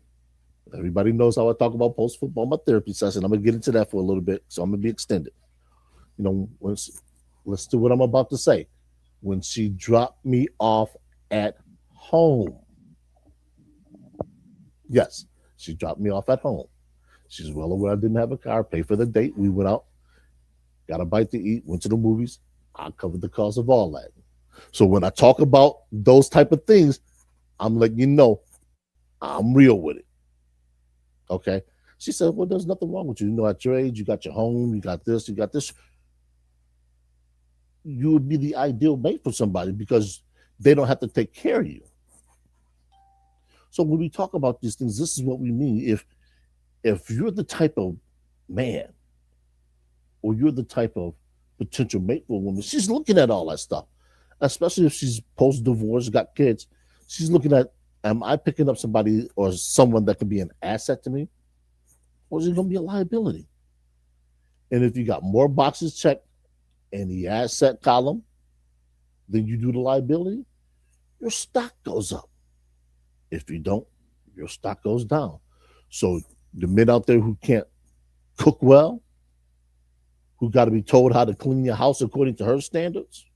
Everybody knows how I talk about post football. My therapy session. I'm gonna get into that for a little bit, so I'm gonna be extended. You know, let's do what I'm about to say. When she dropped me off at home, yes, she dropped me off at home. She's well aware I didn't have a car. Paid for the date. We went out, got a bite to eat, went to the movies. I covered the cost of all that. So when I talk about those type of things, I'm letting you know I'm real with it. Okay. She said, well, there's nothing wrong with you. You know, at your age, you got your home, you got this, you got this. You would be the ideal mate for somebody because they don't have to take care of you. So when we talk about these things, this is what we mean. If you're the type of man or you're the type of potential mate for a woman, she's looking at all that stuff, especially if she's post-divorce, got kids. She's looking at, am I picking up somebody or someone that can be an asset to me? Or is it going to be a liability? And if you got more boxes checked in the asset column than you do the liability, your stock goes up. If you don't, your stock goes down. So the men out there who can't cook well, who got to be told how to clean your house according to her standards,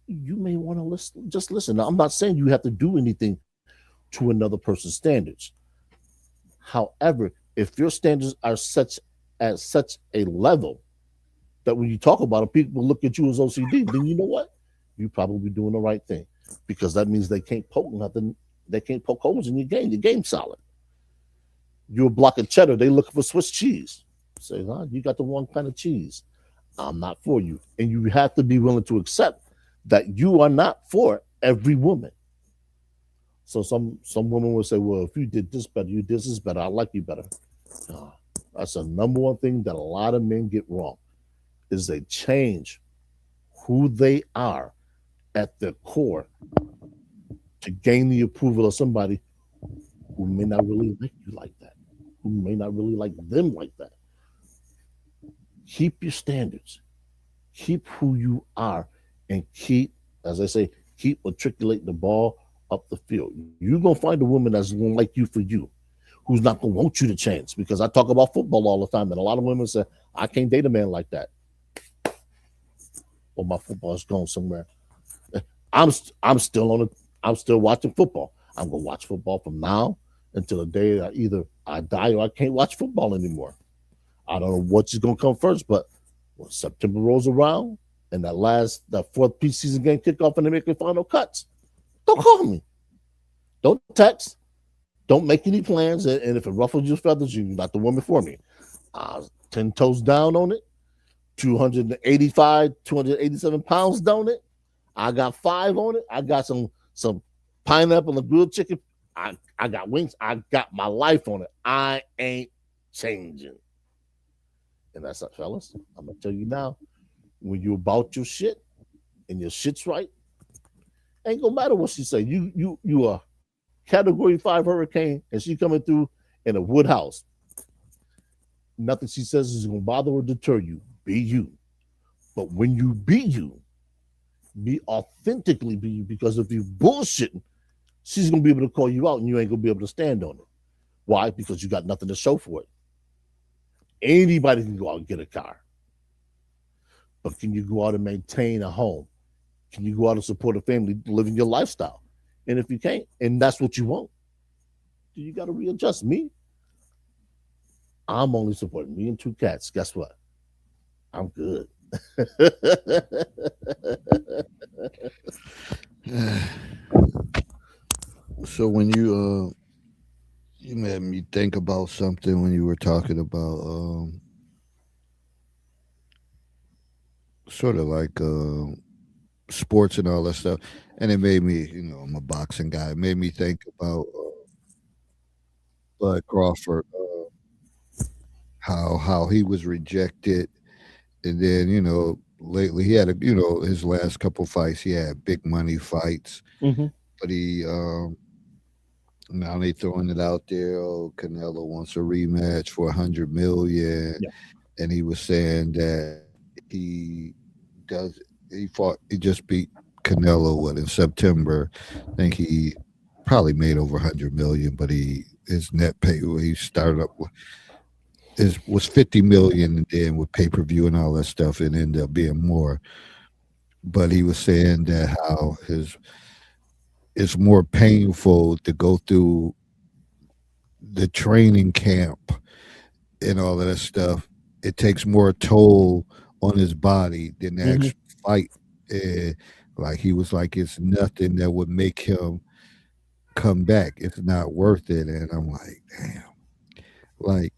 you may want to listen. Just listen. Now, I'm not saying you have to do anything to another person's standards. However, if your standards are at such a level that when you talk about it, people look at you as OCD, then you know what? You're probably doing the right thing because that means they can't poke nothing. They can't poke holes in your game. Your game's solid. You're a block of cheddar. They looking for Swiss cheese. Say, huh? You got the wrong kind of cheese. I'm not for you. And you have to be willing to accept that you are not for every woman. So some women will say, well, if you did this better, you did this better, I like you better. That's the number one thing that a lot of men get wrong is they change who they are at their core to gain the approval of somebody who may not really like you like that, who may not really like them like that. Keep your standards, keep who you are, and keep, as I say, keep matriculating the ball up the field. You're going to find a woman that's going to like you for you, who's not going to want you to change. Because I talk about football all the time, and a lot of women say, I can't date a man like that. Well, my football's going somewhere. I'm still watching football. I'm going to watch football from now until the day that either I die or I can't watch football anymore. I don't know what's going to come first, but when September rolls around and that fourth preseason game kickoff and they make the final cuts, don't call me. Don't text. Don't make any plans. And if it ruffles your feathers, you're not the woman for me. 10 toes down on it. 287 pounds on it. I got 5 on it. I got some pineapple and grilled chicken. I got wings. I got my life on it. I ain't changing. And that's it, fellas. I'm gonna tell you now, when you about your shit and your shit's right, ain't gonna matter what she say. You are category 5 hurricane and she coming through in a wood house. Nothing she says is gonna bother or deter you. Be you. But when you be you, be authentically be you, because if you bullshitting, she's gonna be able to call you out and you ain't gonna be able to stand on it. Why? Because you got nothing to show for it. Anybody can go out and get a car. But can you go out and maintain a home? Can you go out and support a family living your lifestyle? And if you can't, and that's what you want, you got to readjust. Me, I'm only supporting me and 2 cats. Guess what? I'm good. So when you made me think about something when you were talking about sort of like sports and all that stuff, and it made me, I'm a boxing guy. It made me think about Bud Crawford. how he was rejected, and then lately he had his last couple fights he had big money fights, Hmm. but he now they throwing it out there. Oh, Canelo wants a rematch for 100 million, Yeah. and he was saying that he he just beat Canelo in September. I think he probably made over 100 million, but his net pay he started up with was 50 million, and then with pay per view and all that stuff, it ended up being more. But he was saying that how his it's more painful to go through the training camp and all of that stuff. It takes more toll on his body than the Hmm. actual fight. Eh, like he was like, it's nothing that would make him come back. It's not worth it. And I'm like, damn, like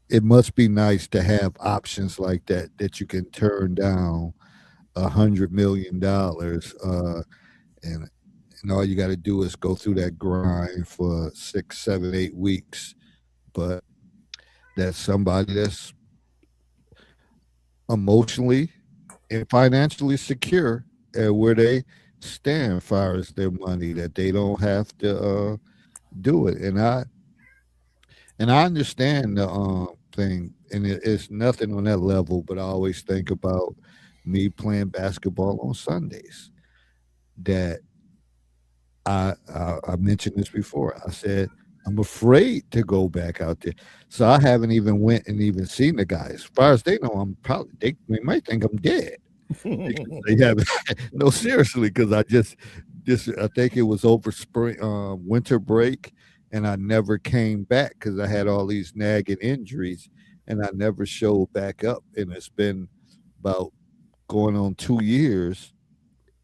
it must be nice to have options like that you can turn down $100 million, and all you got to do is go through that grind for 6, 7, 8 weeks. But that's somebody that's emotionally and financially secure at where they stand as far as their money, that they don't have to do it. And I understand the thing, and it's nothing on that level. But I always think about me playing basketball on Sundays. That I mentioned this before. I said I'm afraid to go back out there, so I haven't even went and even seen the guys. As far as they know, I'm probably they might think I'm dead because they haven't. No, seriously, because I think it was over spring winter break, and I never came back because I had all these nagging injuries, and I never showed back up. And it's been about going on 2 years,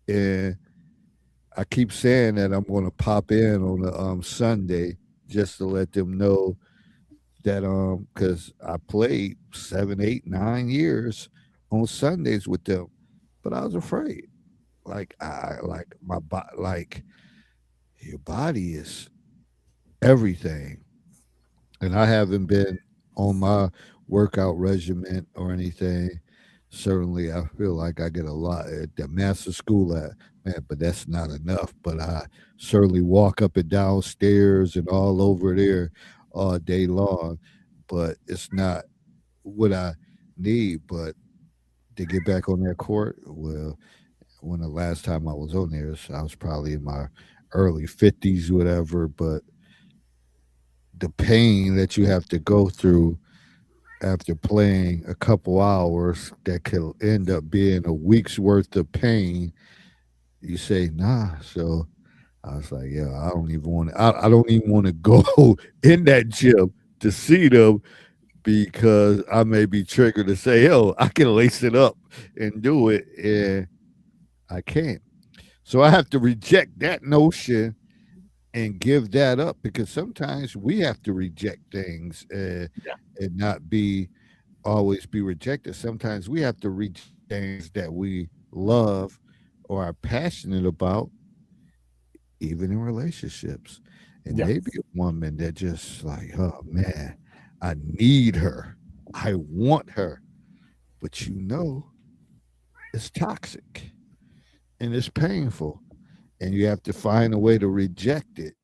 and I keep saying that I'm going to pop in on a Sunday just to let them know that because I played 7, 8, 9 years on Sundays with them, but I was afraid. Like I like my body, like your body is everything, and I haven't been on my workout regimen or anything. Certainly, I feel like I get a lot at the master school at man, but that's not enough. But I certainly walk up and down stairs and all over there all day long. But it's not what I need. But to get back on that court, well, when the last time I was on there, I was probably in my early 50s, whatever. But the pain that you have to go through after playing a couple hours that could end up being a week's worth of pain, you say, nah. So I was like, yeah, I don't even want to, I don't even want to go in that gym to see them because I may be triggered to say, yo, I can lace it up and do it. And I can't. So I have to reject that notion and give that up because sometimes we have to reject things Yeah. and not be always be rejected. Sometimes we have to reject things that we love or are passionate about, even in relationships. And Yeah. maybe a woman that just like, oh man, I need her. I want her. But it's toxic and it's painful. And you have to find a way to reject it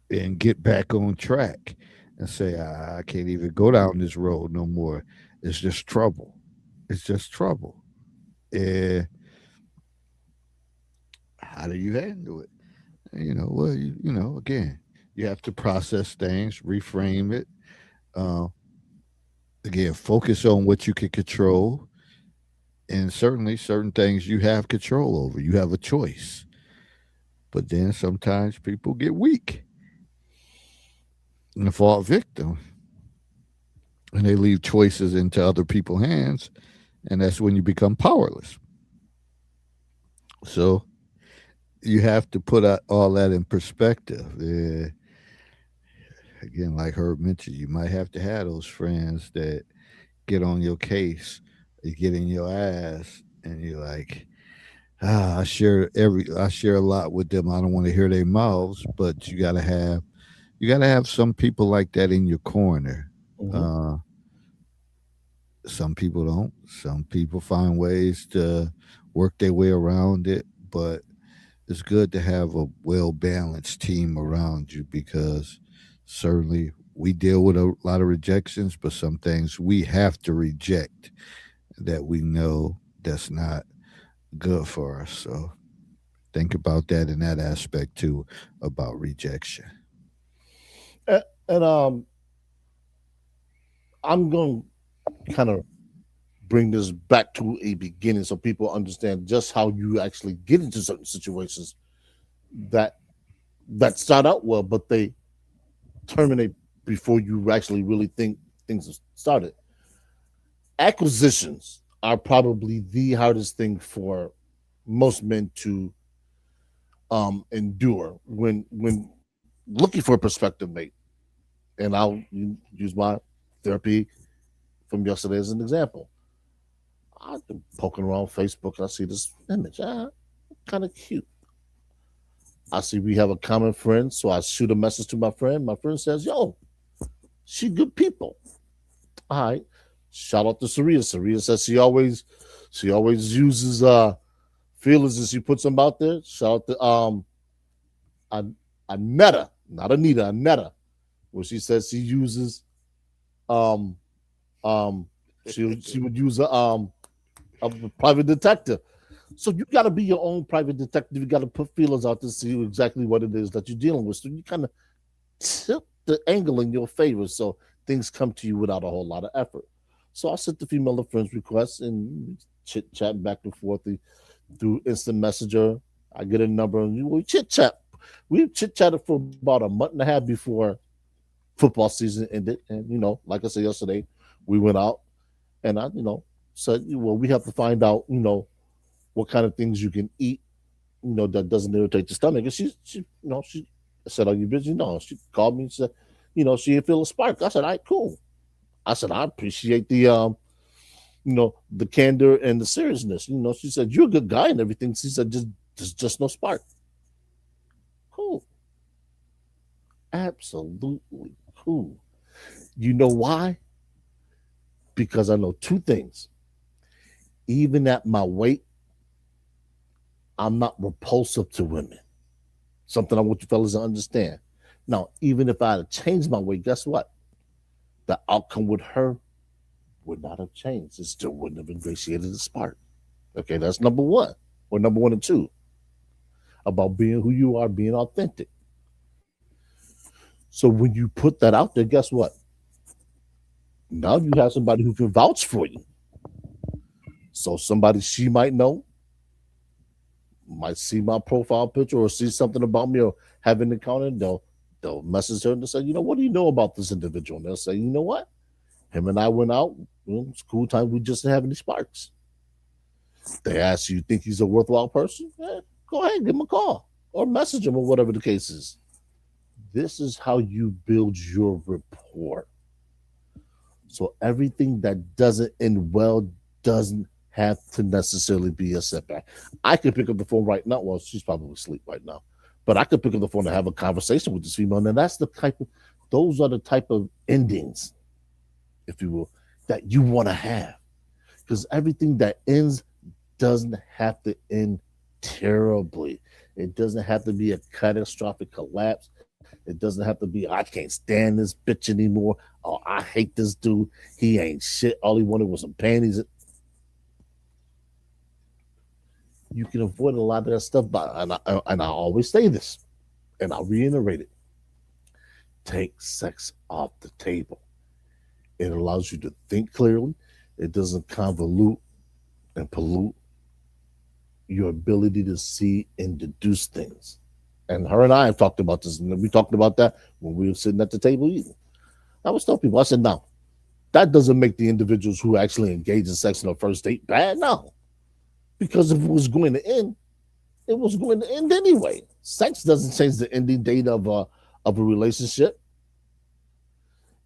and get back on track and say, I can't even go down this road no more. It's just trouble. It's just trouble. And how do you handle it? Well, again, you have to process things, reframe it. Uh, Again, focus on what you can control. And certainly, certain things you have control over. You have a choice. But then sometimes people get weak and fall victim, and they leave choices into other people's hands. And that's when you become powerless. So you have to put all that in perspective. Again, like Herb mentioned, you might have to have those friends that get on your case, they get in your ass, and you're like, I share a lot with them. I don't want to hear their mouths, but you gotta have some people like that in your corner. Hmm. Uh, Some people don't. Some people find ways to work their way around it, but it's good to have a well balanced team around you because certainly we deal with a lot of rejections, but some things we have to reject that we know that's not good for us. So think about that in that aspect too about rejection. And I'm going to kind of bring this back to a beginning so people understand just how you actually get into certain situations that start out well, but they terminate before you actually really think things have started. Acquisitions are probably the hardest thing for most men to endure when looking for a prospective mate. And I'll use my therapy from yesterday as an example. I've been poking around Facebook and I see this image. Kind of cute. I see we have a common friend, so I shoot a message to my friend. My friend says, "Yo, she good people." All right. Shout out to Saria. Saria says she always uses feelers and she puts them out there. Shout out to Anetta, not Anita, Anetta, where she says she uses um she would use a private detective. So you got to be your own private detective. You got to put feelers out to see exactly what it is that you're dealing with. So you kind of tip the angle in your favor, so things come to you without a whole lot of effort. So I sent the female friends requests and chit chat back and forth through instant messenger. I get a number and we chit chat. We chit chatted for about a month and a half before football season ended. And like I said yesterday, we went out and I said, well, we have to find out what kind of things you can eat, that doesn't irritate the stomach. And she said, "Are you busy?" No, she called me and said, she didn't feel a spark. I said, "All right, cool." I said, "I appreciate the candor and the seriousness." She said, "You're a good guy and everything." She said, "Just no spark." Cool, absolutely cool. You know why? Because I know two things. Even at my weight, I'm not repulsive to women. Something I want you fellas to understand. Now, even if I had changed my weight, guess what? The outcome with her would not have changed. It still wouldn't have ingratiated the spark. Okay, that's number one, or number one and two, about being who you are, being authentic. So when you put that out there, guess what? Now you have somebody who can vouch for you. So somebody she might know might see my profile picture or see something about me or have an encounter. They'll message her and they'll say, what do you know about this individual? And they'll say, you know what? Him and I went out. It's cool time. We just didn't have any sparks. They ask you think he's a worthwhile person? Go ahead, give him a call or message him or whatever the case is. This is how you build your rapport. So everything that doesn't end well doesn't have to necessarily be a setback. I could pick up the phone right now. Well, she's probably asleep right now, but I could pick up the phone and have a conversation with this female. And those are the type of endings, if you will, that you want to have. Because everything that ends doesn't have to end terribly. It doesn't have to be a catastrophic collapse. It doesn't have to be, I can't stand this bitch anymore. Oh, I hate this dude. He ain't shit. All he wanted was some panties. You can avoid a lot of that stuff, and I always say this, and I'll reiterate it. Take sex off the table. It allows you to think clearly. It doesn't convolute and pollute your ability to see and deduce things. And her and I have talked about this, and we talked about that when we were sitting at the table eating. I was telling people, I said, no, that doesn't make the individuals who actually engage in sex on a first date bad. No. Because if it was going to end, it was going to end anyway. Sex doesn't change the ending date of a relationship.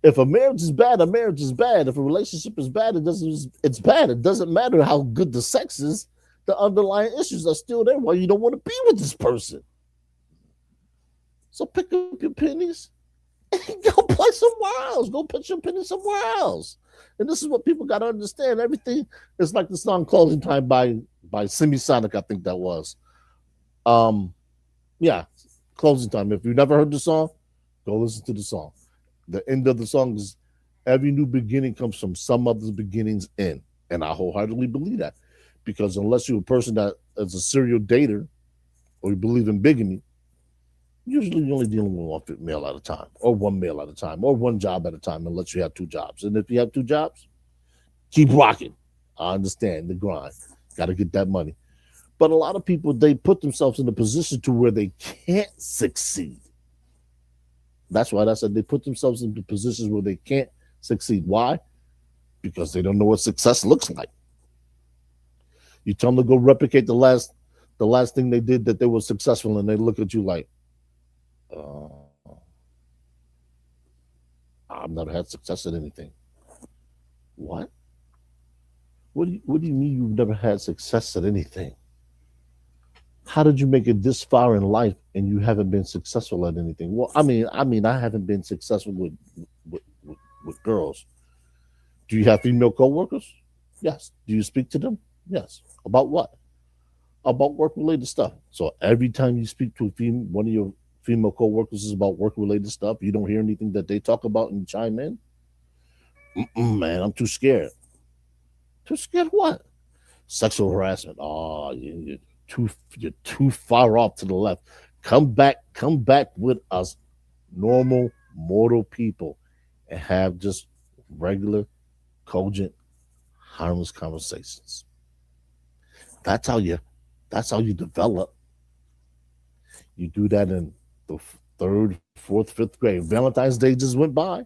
If a marriage is bad, a marriage is bad. If a relationship is bad, it's bad. It doesn't matter how good the sex is. The underlying issues are still there. Why you don't want to be with this person? So pick up your pennies and go play somewhere else. Go put your pennies somewhere else. And this is what people got to understand. Everything is like the song "Closing Time" by Semisonic, I think that was. Um, yeah, "Closing Time." If you've never heard the song, go listen to the song. The end of the song is every new beginning comes from some other's beginnings end. And I wholeheartedly believe that. Because unless you're a person that is a serial dater or you believe in bigamy, usually you're only dealing with one male at a time, or one male at a time, or one job at a time, unless you have two jobs. And if you have two jobs, keep rocking. I understand the grind. Got to get that money. But a lot of people, they put themselves in a position to where they can't succeed. That's why I said they put themselves into positions where they can't succeed. Why? Because they don't know what success looks like. You tell them to go replicate the last thing they did that they were successful, and they look at you like, uh, I've never had success at anything. What? What do you mean you've never had success at anything? How did you make it this far in life and you haven't been successful at anything? Well, I mean, I haven't been successful with girls. Do you have female coworkers? Yes. Do you speak to them? Yes. About what? About work related stuff. So every time you speak to one of your female coworkers is about work related stuff, you don't hear anything that they talk about and chime in. Man, I'm too scared. Too scared of what? Sexual harassment. Oh, you're too far off to the left. Come back with us normal mortal people and have just regular, cogent, harmless conversations. That's how you develop. You do that in the third, fourth, fifth grade. Valentine's Day just went by.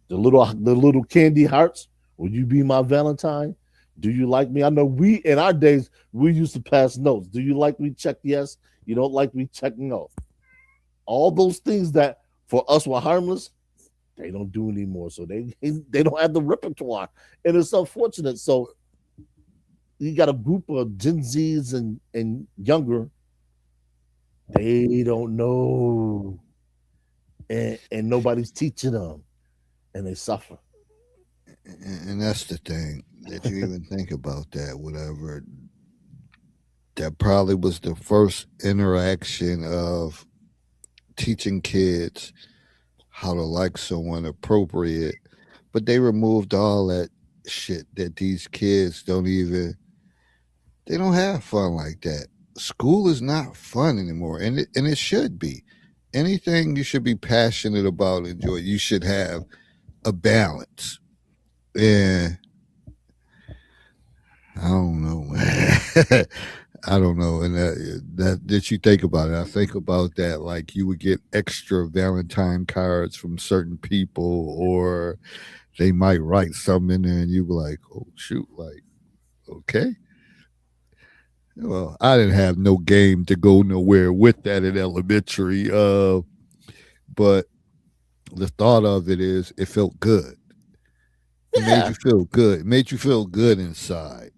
The little candy hearts. Will you be my Valentine? Do you like me? I know we in our days we used to pass notes. Do you like me? Check yes. You don't like me? Check no. All those things that for us were harmless, they don't do anymore. So they don't have the repertoire, and it's unfortunate. So you got a group of Gen Zs and younger, they don't know, and nobody's teaching them, and they suffer. And that's the thing that you even think about that, whatever. That probably was the first interaction of teaching kids how to like someone appropriate, but they removed all that shit that these kids they don't have fun like that. School is not fun anymore, and it should be. Anything you should be passionate about, enjoy. You should have a balance. And I don't know, man. I don't know, and that you think about it. I think about that like you would get extra Valentine cards from certain people, or they might write something in there, and you be like, "Oh shoot!" Like, okay, well, I didn't have no game to go nowhere with that in elementary, but the thought of it is, it felt good. It made Yeah, you feel good. It made you feel good inside.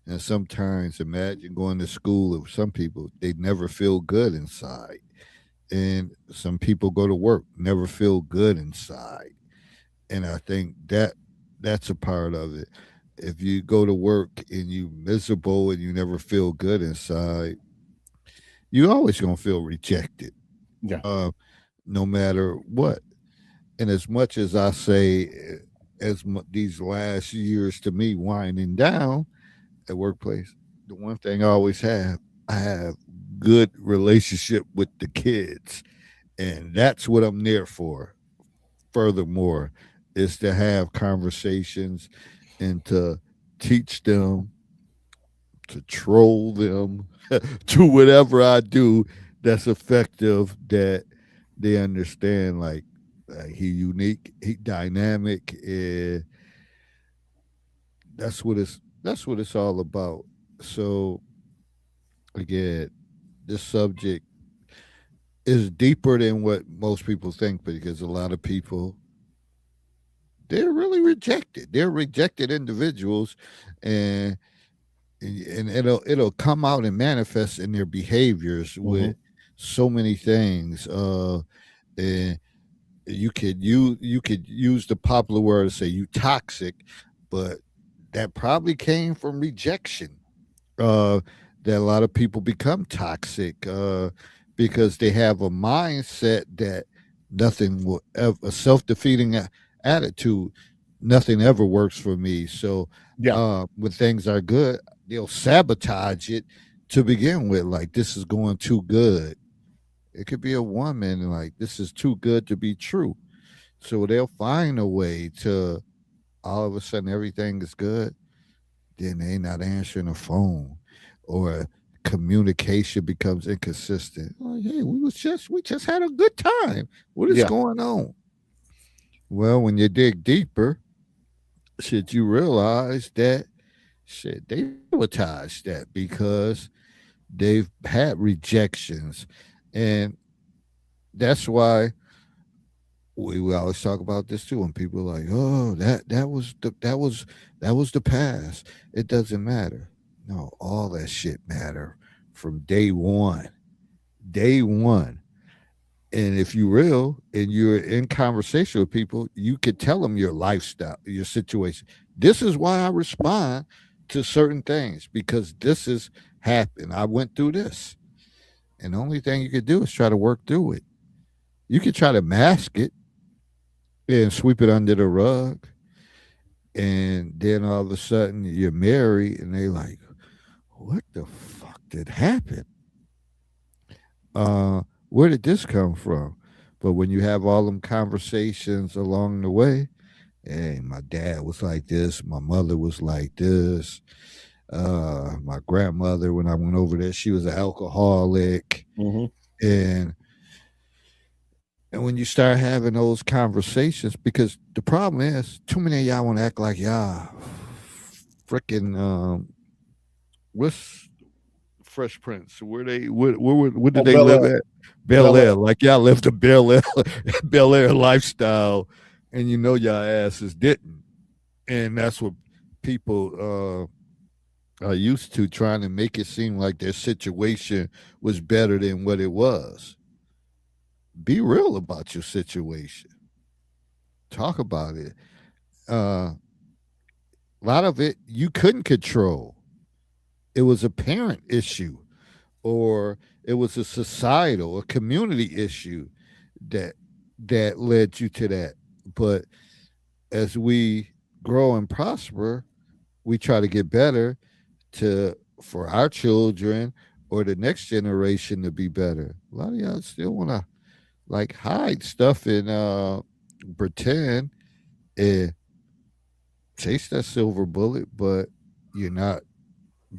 And sometimes imagine going to school of some people, they never feel good inside. And some people go to work, never feel good inside. And I think that's a part of it. If you go to work and you miserable and you never feel good inside, you always gonna feel rejected, yeah, uh, no matter what. And as much as I say, these last years to me winding down at workplace, the one thing I have good relationship with the kids, and that's what I'm there for. Furthermore, is to have conversations and to teach them, to troll them, to whatever I do that's effective, that they understand like he unique, he dynamic, and that's what it's all about. So again, this subject is deeper than what most people think, because a lot of people, they're really rejected. They're rejected individuals, and it'll come out and manifest in their behaviors hmm with so many things. And you could use the popular word to say you toxic, but that probably came from rejection. Uh, that a lot of people become toxic because they have a mindset that nothing will ever a self-defeating attitude. Nothing ever works for me. So Yeah, when things are good, they'll sabotage it to begin with. Like this is going too good. It could be a woman like this is too good to be true. So they'll find a way to all of a sudden everything is good, then they not answering the phone or communication becomes inconsistent. Like, hey, we just had a good time. What is yeah, going on? Well, when you dig deeper, shit, you realize that shit, they sabotaged that because they've had rejections. And that's why we always talk about this too. When people are like, oh, that was the past. It doesn't matter. No, all that shit matter from day one. Day one. And if you real and you're in conversation with people, you could tell them your lifestyle, your situation. This is why I respond to certain things because this has happened. I went through this. And the only thing you could do is try to work through it. You could try to mask it and sweep it under the rug. And then all of a sudden you're married and they like, what the fuck did happen? Uh, where did this come from? But when you have all them conversations along the way, hey, my dad was like this, my mother was like this, my grandmother, when I went over there, she was an alcoholic. hmm And and when you start having those conversations, because the problem is too many of y'all want to act like y'all freaking what's Fresh Prince? Where Oh, did they Bel live Air, at? Bel Bel Air. Air. Like y'all lived a Bel Air Bel Air lifestyle, and you know y'all asses didn't. And that's what people are used to, trying to make it seem like their situation was better than what it was. Be real about your situation. Talk about it. A lot of it you couldn't control. It was a parent issue, or it was a societal, a community issue that led you to that. But as we grow and prosper, we try to get better to for our children or the next generation to be better. A lot of y'all still want to like hide stuff and pretend and chase that silver bullet, but you're not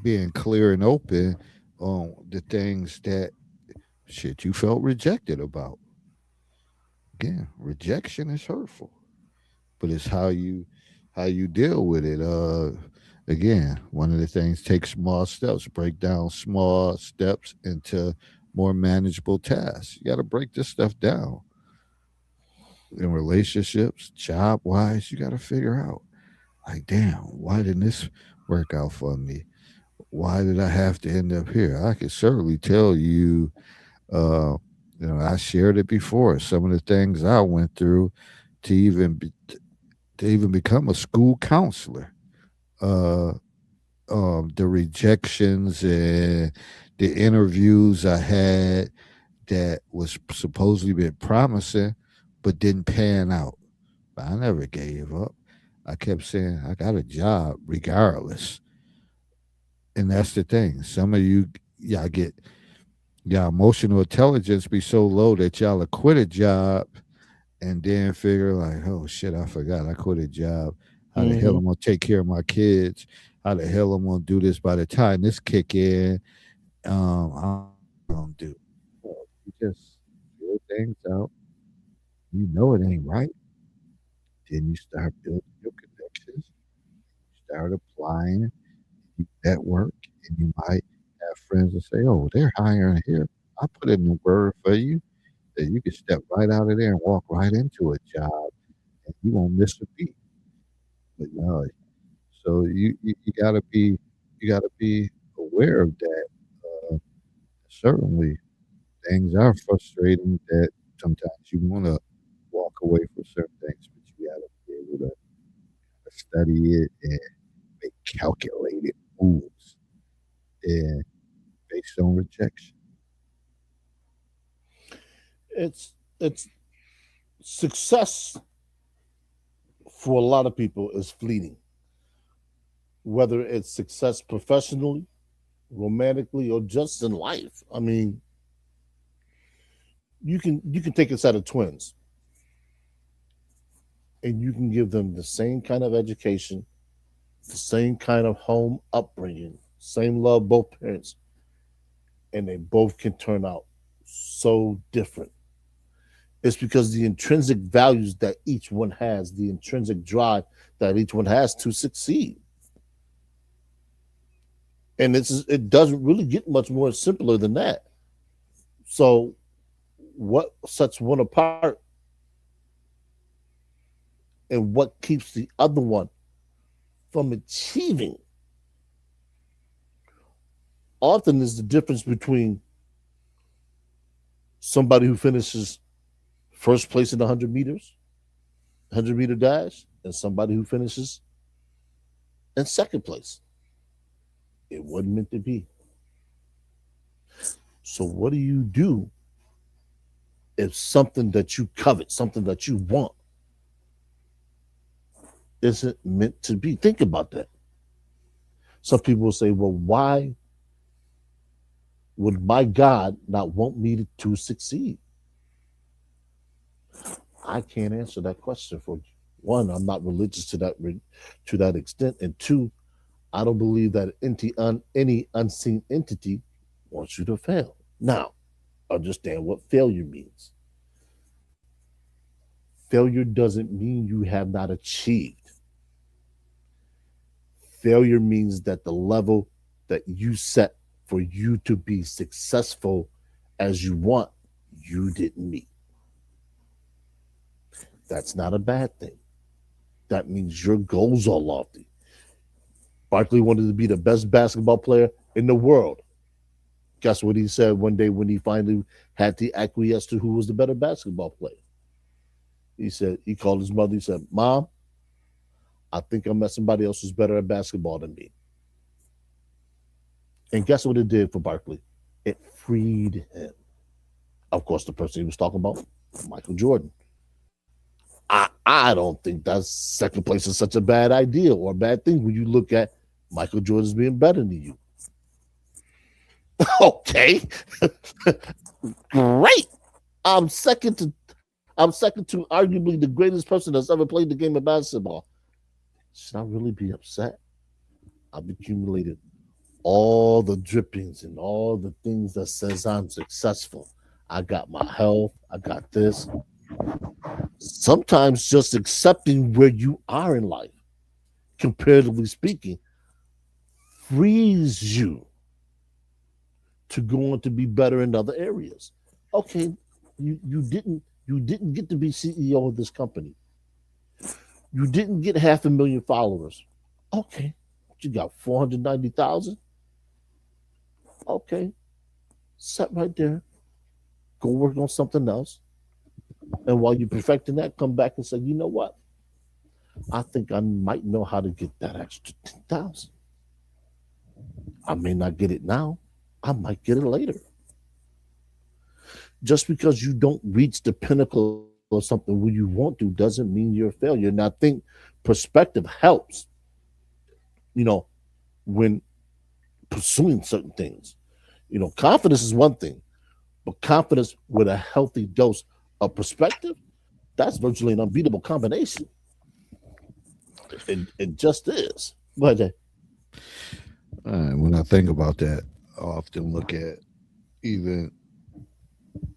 being clear and open on the things that shit you felt rejected about. Again, rejection is hurtful, but it's how you deal with it. Again, one of the things, take small steps, break down small steps into more manageable tasks. You got to break this stuff down in relationships, job wise. You got to figure out, like, damn, why didn't this work out for me? Why did I have to end up here? I could certainly tell you, uh, I shared it before. Some of the things I went through to even become a school counselor. Uh, the rejections and the interviews I had that was supposedly been promising, but didn't pan out. But I never gave up. I kept saying I got a job regardless, and that's the thing. Some of you, y'all get y'all emotional intelligence be so low that y'all will quit a job and then figure like, oh shit, I forgot I quit a job. How the hell hmm I'm gonna take care of my kids? How the hell I'm gonna do this by the time this kick in? I don't do. Well, you just figure things out. You know it ain't right. Then you start building your connections. Start applying. You network, and you might have friends that say, "Oh, they're hiring here. I put in the word for you that you can step right out of there and walk right into a job, and you won't miss a beat." But no, so you gotta be aware of that. Uh, Certainly, things are frustrating that sometimes you want to walk away from certain things, but you got to be able to study it and make calculated moves and based on rejection. It's success for a lot of people is fleeting, whether it's success professionally, romantically, or just in life. I mean, you can take a set of twins and you can give them the same kind of education, the same kind of home upbringing, same love both parents, and they both can turn out so different. It's because the intrinsic values that each one has, the intrinsic drive that each one has to succeed. And it doesn't really get much more simpler than that. So what sets one apart and what keeps the other one from achieving often is the difference between somebody who finishes first place in the 100 meters, 100-meter dash, and somebody who finishes in second place. It wasn't meant to be. So what do you do if something that you covet, something that you want, isn't meant to be? Think about that. Some people will say, well, why would my God not want me to succeed? I can't answer that question for you. One, I'm not religious to that extent, and two, I don't believe that any unseen entity wants you to fail. Now, understand what failure means. Failure doesn't mean you have not achieved. Failure means that the level that you set for you to be successful as you want, you didn't meet. That's not a bad thing. That means your goals are lofty. Barkley wanted to be the best basketball player in the world. Guess what he said one day when he finally had to acquiesce to who was the better basketball player? He called his mother. He said, Mom, I think I met somebody else who's better at basketball than me. And guess what it did for Barkley? It freed him. Of course, the person he was talking about, Michael Jordan. I don't think that second place is such a bad idea or a bad thing when you look at Michael Jordan's being better than you. Okay. Great. I'm second to arguably the greatest person that's ever played the game of basketball. Should I really be upset? I've accumulated all the drippings and all the things that says I'm successful. I got my health. I got this. Sometimes just accepting where you are in life, comparatively speaking, frees you to go on to be better in other areas. Okay, you didn't get to be CEO of this company. You didn't get 500,000 followers. Okay, you got 490,000. Okay, set right there. Go work on something else. And while you're perfecting that, come back and say, you know what? I think I might know how to get that extra 10,000. I may not get it now. I might get it later. Just because you don't reach the pinnacle of something when you want to doesn't mean you're a failure. And I think perspective helps, when pursuing certain things. Confidence is one thing, but confidence with a healthy dose of perspective, that's virtually an unbeatable combination. It just is. But when I think about that, I often look at even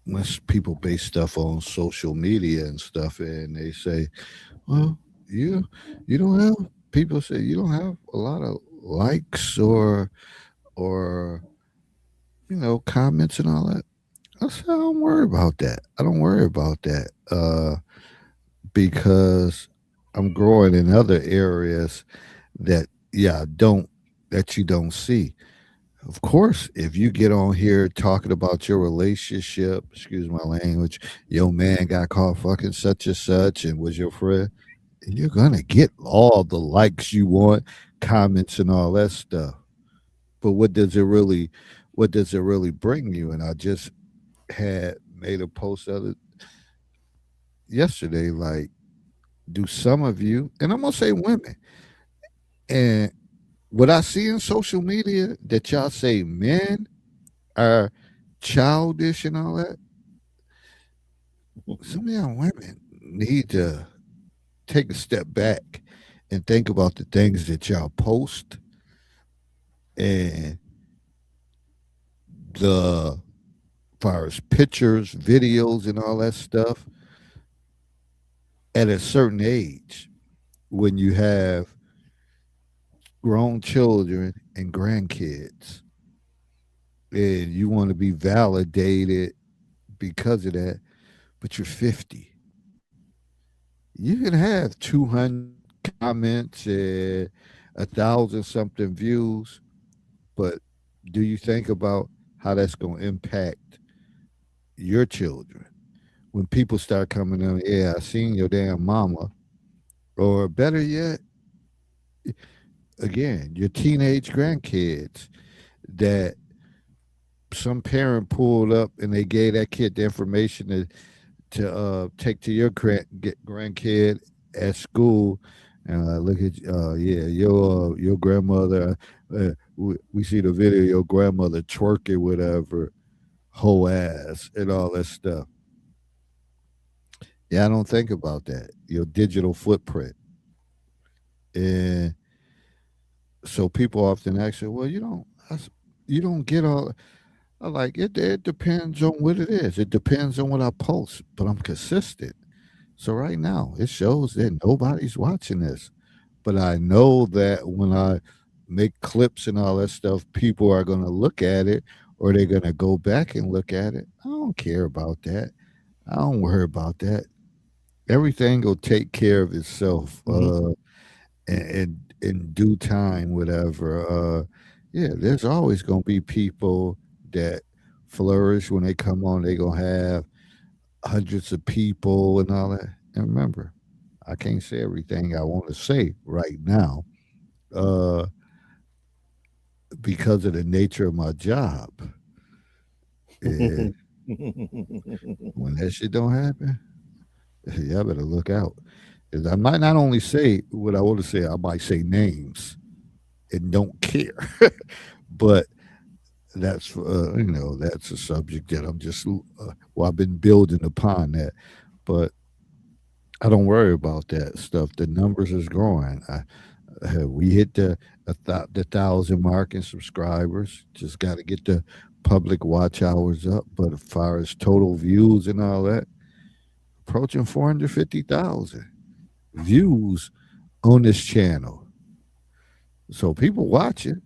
when people base stuff on social media and stuff, and they say, "Well, you don't have." People say you don't have a lot of likes or comments and all that. I said, I don't worry about that. I don't worry about that because I'm growing in other areas that, don't that you don't see. Of course, if you get on here talking about your relationship, excuse my language, your man got caught fucking such and such and was your friend, you're gonna get all the likes you want, comments and all that stuff. But what does it really bring you? And I just had made a post other yesterday, like, do some of you, and I'm gonna say women, and what I see in social media that y'all say men are childish and all that, some of y'all women need to take a step back and think about the things that y'all post and the far as pictures, videos, and all that stuff at a certain age when you have grown children and grandkids and you want to be validated because of that, but you're 50. You can have 200 comments and 1,000 something views, but do you think about how that's going to impact your children? When people start coming in, yeah, I seen your damn mama, or better yet, again, your teenage grandkids that some parent pulled up and they gave that kid the information to take to your grandkid at school. And look at yeah, your grandmother. We see the video of your grandmother twerking, whatever, whole ass and all that stuff. Yeah, I don't think about that. Your digital footprint, and so people often ask you, well, you don't get all. I like it. It depends on what it is. It depends on what I post, but I'm consistent. So right now, it shows that nobody's watching this. But I know that when I make clips and all that stuff, people are going to look at it or they're going to go back and look at it. I don't care about that. I don't worry about that. Everything will take care of itself Hmm. in due time, whatever. Yeah, there's always going to be people that flourish when they come on. They're going to have hundreds of people and all that. And remember, I can't say everything I want to say right now uh, because of the nature of my job. And when that shit don't happen, y'all better look out. 'Cause I might not only say what I want to say, I might say names and don't care. But that's that's a subject that I'm just well, I've been building upon that, but I don't worry about that stuff. The numbers is growing. We hit the 1,000 mark in subscribers. Just got to get the public watch hours up. But as far as total views and all that, approaching 450,000 views on this channel. So people watch it.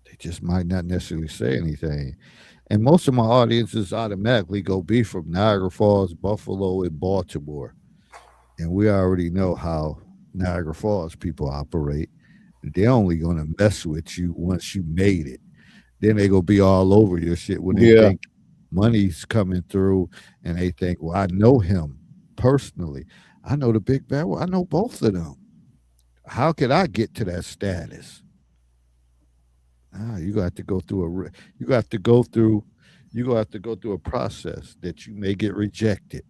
They just might not necessarily say anything. And most of my audiences automatically go be from Niagara Falls, Buffalo, and Baltimore. And we already know how Niagara Falls people operate. They're only gonna mess with you once you made it. Then they gonna be all over your shit when they Yeah. think money's coming through, and they think, "Well, I know him personally. I know the big bad. Well, I know both of them. How could I get to that status?" You got to go through you got to go through you got to go through a process that you may get rejected.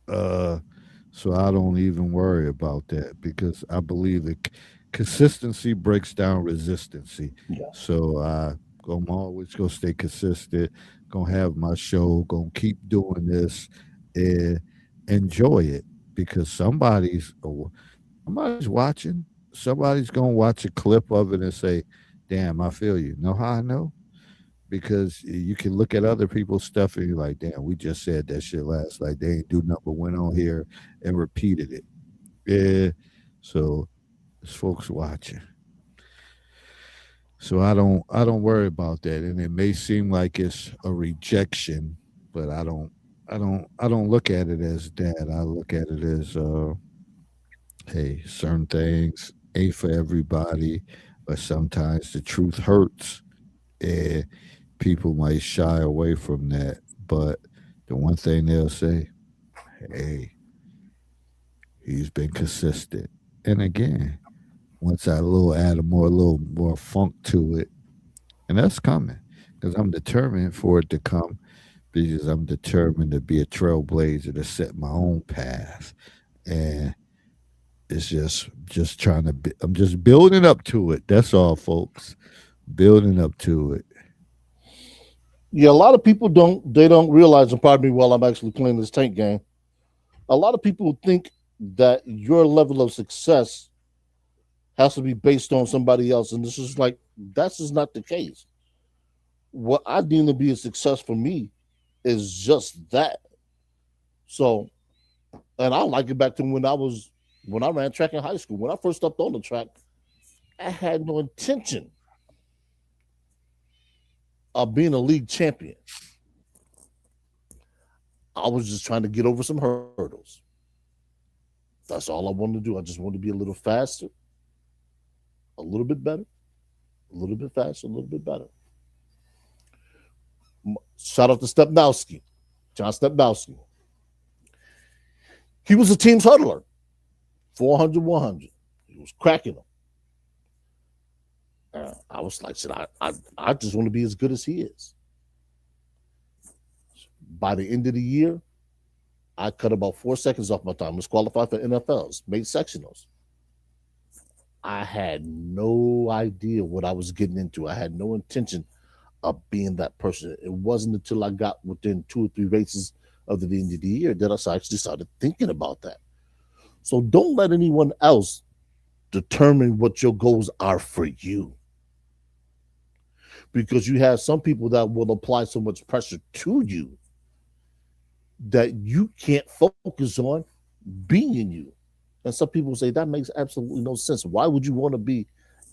Uh, so I don't even worry about that because I believe that consistency breaks down resistancy. Yeah. So I'm always gonna stay consistent. Gonna have my show. Gonna keep doing this and enjoy it because somebody's watching. Somebody's gonna watch a clip of it and say, "Damn, I feel you." Know how I know? Because you can look at other people's stuff and you're like, damn, we just said that shit last night. They ain't do nothing but went on here and repeated it. Yeah. So there's folks watching. So I don't worry about that. And it may seem like it's a rejection, but I don't look at it as that. I look at it as hey, certain things ain't for everybody, but sometimes the truth hurts And people might shy away from that. But the one thing they'll say, hey, he's been consistent. And again, once I add a little more funk to it, and that's coming because I'm determined for it to come because I'm determined to be a trailblazer to set my own path. And it's just trying to I'm just building up to it. That's all, folks. Building up to it. Yeah, a lot of people don't realize, and pardon me while I'm actually playing this tank game. A lot of people think that your level of success has to be based on somebody else, and this is like that's just not the case. What I deem to be a success for me is just that. So, and I like it back to when I ran track in high school. When I first stepped on the track, I had no intention of being a league champion. I was just trying to get over some hurdles. That's all I wanted to do. I just wanted to be a little faster, a little bit better, a little bit faster, a little bit better. Shout out to Stepnowski, John Stepnowski. He was a team's hurdler, 400, 100. He was cracking them. I was like, I just want to be as good as he is. By the end of the year, I cut about 4 seconds off my time. Was qualified for NFLs, made sectionals. I had no idea what I was getting into. I had no intention of being that person. It wasn't until I got within 2 or 3 races of the end of the year that I actually started thinking about that. So don't let anyone else determine what your goals are for you. Because you have some people that will apply so much pressure to you that you can't focus on being you. And some people say that makes absolutely no sense. Why would you want to be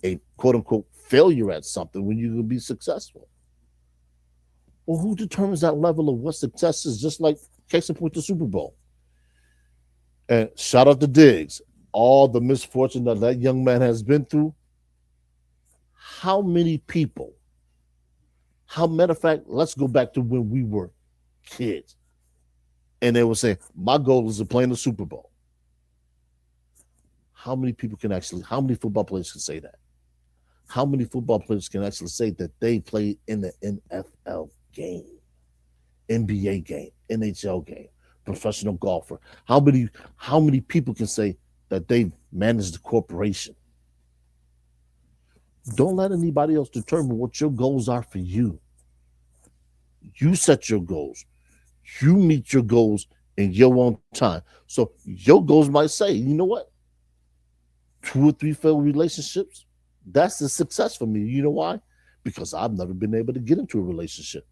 a quote unquote failure at something when you can be successful? Well, who determines that level of what success is? Just like case in point, the Super Bowl. And shout out to Diggs. All the misfortune that that young man has been through. How many people? Matter of fact, let's go back to when we were kids. And they would say, my goal is to play in the Super Bowl. How many football players can say that? How many football players can actually say that they played in the NFL game, NBA game, NHL game, professional golfer? How many people can say that they managed the corporation? Don't let anybody else determine what your goals are for you. You set your goals. You meet your goals in your own time. So your goals might say, you know what? 2 or 3 failed relationships, that's a success for me. You know why? Because I've never been able to get into a relationship.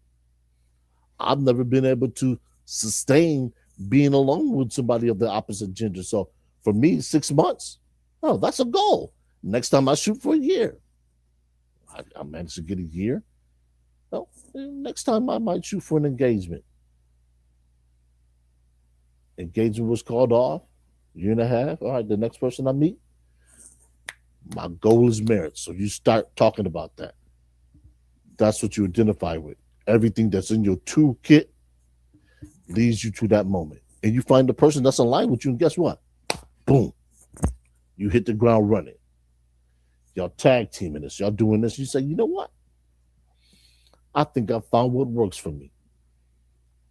I've never been able to sustain being alone with somebody of the opposite gender. So for me, 6 months, oh, that's a goal. Next time I shoot for a year. I managed to get a year. Well, next time I might shoot for an engagement. Engagement was called off, 1.5 years. All right, the next person I meet, my goal is marriage. So you start talking about that. That's what you identify with. Everything that's in your toolkit leads you to that moment. And you find the person that's aligned with you, and guess what? Boom. You hit the ground running. Y'all tag teaming this. Y'all doing this. You say, you know what? I think I found what works for me.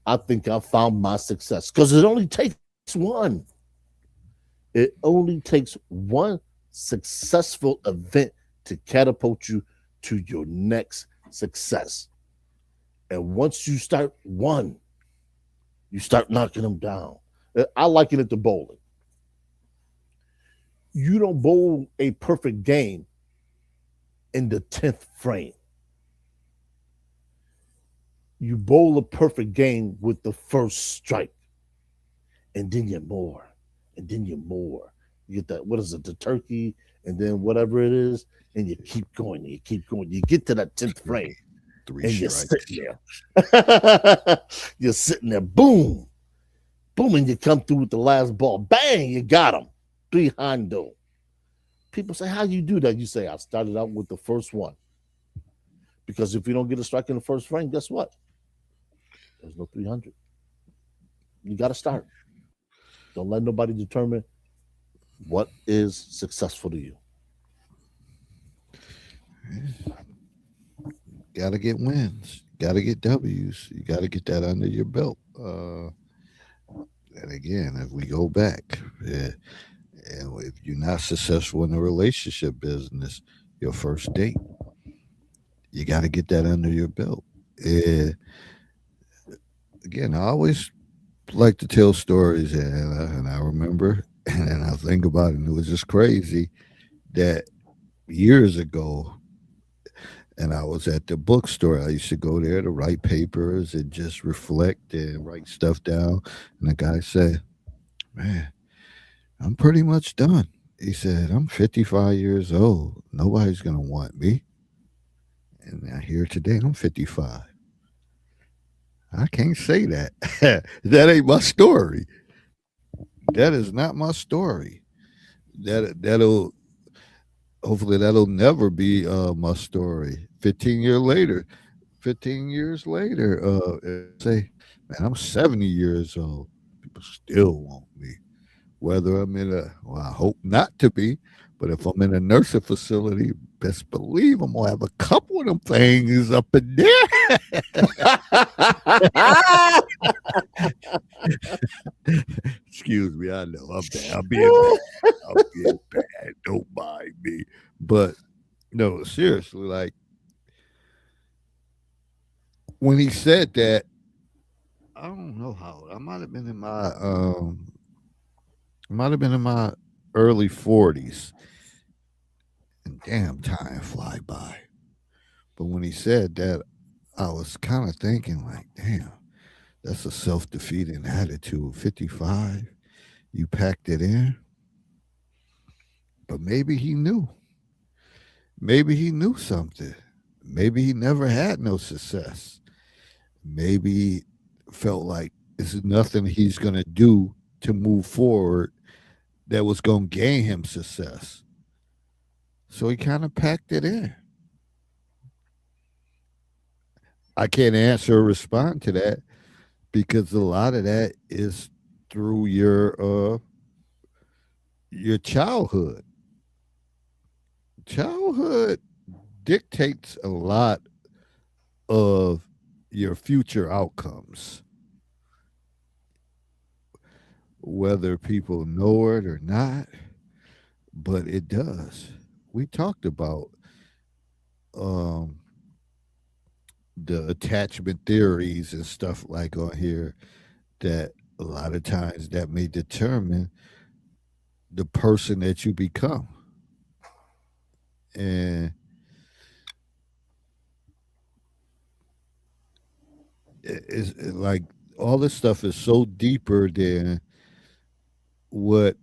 I think I found my success. Because it only takes one. It only takes one successful event to catapult you to your next success. And once you start one, you start knocking them down. I liken it to bowling. You don't bowl a perfect game in the 10th frame. You bowl a perfect game with the first strike. And then you're more. And then you're more. You get that, what is it, the turkey, and then whatever it is, and you keep going, you keep going. You get to that 10th frame. 3 and strikes. you're sitting there. You're sitting there, boom. Boom, and you come through with the last ball. Bang, you got him. 300. People say, how you do that? You say, I started out with the first one. Because if you don't get a strike in the first frame, guess what? There's no 300. You got to start. Don't let nobody determine what is successful to you. Got to get wins. Got to get W's. You got to get that under your belt. And again, if we go back, and if you're not successful in the relationship business, your first date, you got to get that under your belt. And again, I always like to tell stories, and I remember, and I think about it, and it was just crazy that years ago, and I was at the bookstore. I used to go there to write papers and just reflect and write stuff down. And the guy said, "Man, I'm pretty much done." He said, "I'm 55 years old. Nobody's going to want me." And now here today, I'm 55. I can't say that. That ain't my story. That is not my story. That'll hopefully that'll never be my story. 15 years later, say, man, I'm 70 years old. People still want me. Whether I'm in a, well, I hope not to be, but if I'm in a nursing facility, best believe I'm gonna have a couple of them things up in there. Excuse me, I know I'm bad. I'm being bad. I'm being bad. Don't mind me. But no, seriously, like when he said that, I don't know how I might have been in my might have been in my early 40s, and damn, time fly by. But when he said that, I was kind of thinking like, damn, that's a self-defeating attitude. 55, you packed it in, but maybe he knew. Maybe he knew something. Maybe he never had no success. Maybe he felt like this is nothing he's gonna do to move forward that was gonna gain him success. So he kind of packed it in. I can't answer or respond to that because a lot of that is through your childhood. Childhood dictates a lot of your future outcomes, whether people know it or not, but it does. We talked about um, the attachment theories and stuff like on here that a lot of times that may determine the person that you become. And it's like all this stuff is so deeper than what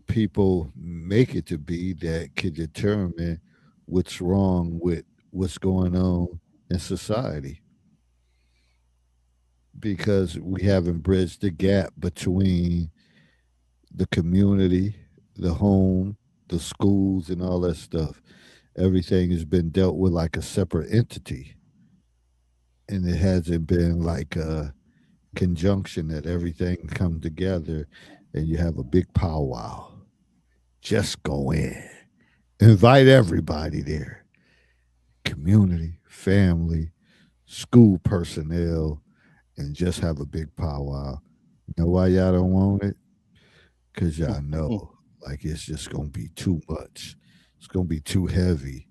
people make it to be that could determine what's wrong with what's going on in society because we haven't bridged the gap between the community, the home, the schools, and all that stuff. Everything has been dealt with like a separate entity, and it hasn't been like a conjunction that everything come together and you have a big powwow. Just go in, invite everybody there, community, family, school personnel, and just have a big powwow. You know why y'all don't want it? Because y'all know like it's just gonna be too much. It's gonna be too heavy.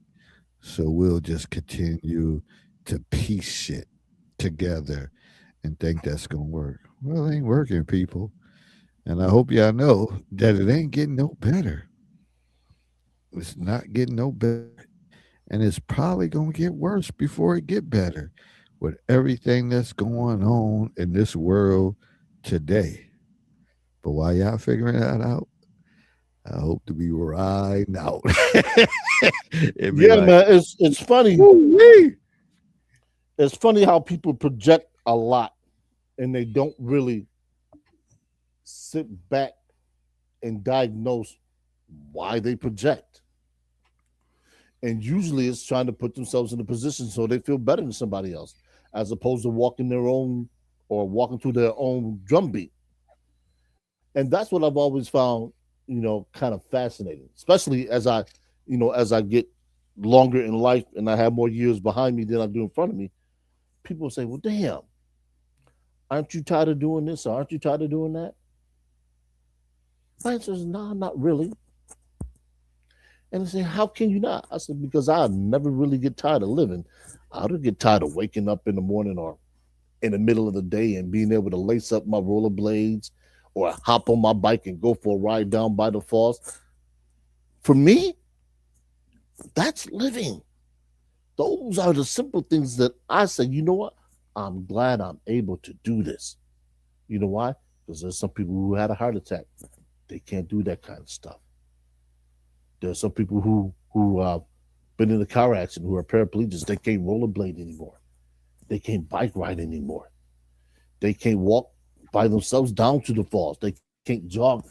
So we'll just continue to piece shit together and think that's gonna work. Well, it ain't working, people. And I hope y'all know that it ain't getting no better. It's not getting no better. And it's probably gonna get worse before it get better with everything that's going on in this world today. But while y'all figuring that out, I hope to be riding out. It'd be Yeah, like, man, it's funny. woo-wee. It's funny how people project a lot and they don't really sit back and diagnose why they project. And usually it's trying to put themselves in a position so they feel better than somebody else, as opposed to walking their own or walking to their own drumbeat. And that's what I've always found, kind of fascinating, especially as I get longer in life and I have more years behind me than I do in front of me. People say, well, damn, aren't you tired of doing this? Or aren't you tired of doing that? My answer is, no, not really. And they say, how can you not? I said, because I never really get tired of living. I don't get tired of waking up in the morning or in the middle of the day and being able to lace up my rollerblades or hop on my bike and go for a ride down by the falls. For me, that's living. Those are the simple things that I say, you know what? I'm glad I'm able to do this. You know why? Because there's some people who had a heart attack. They can't do that kind of stuff. There's some people who been in a car accident who are paraplegics. They can't rollerblade anymore. They can't bike ride anymore. They can't walk by themselves down to the falls. They can't jog.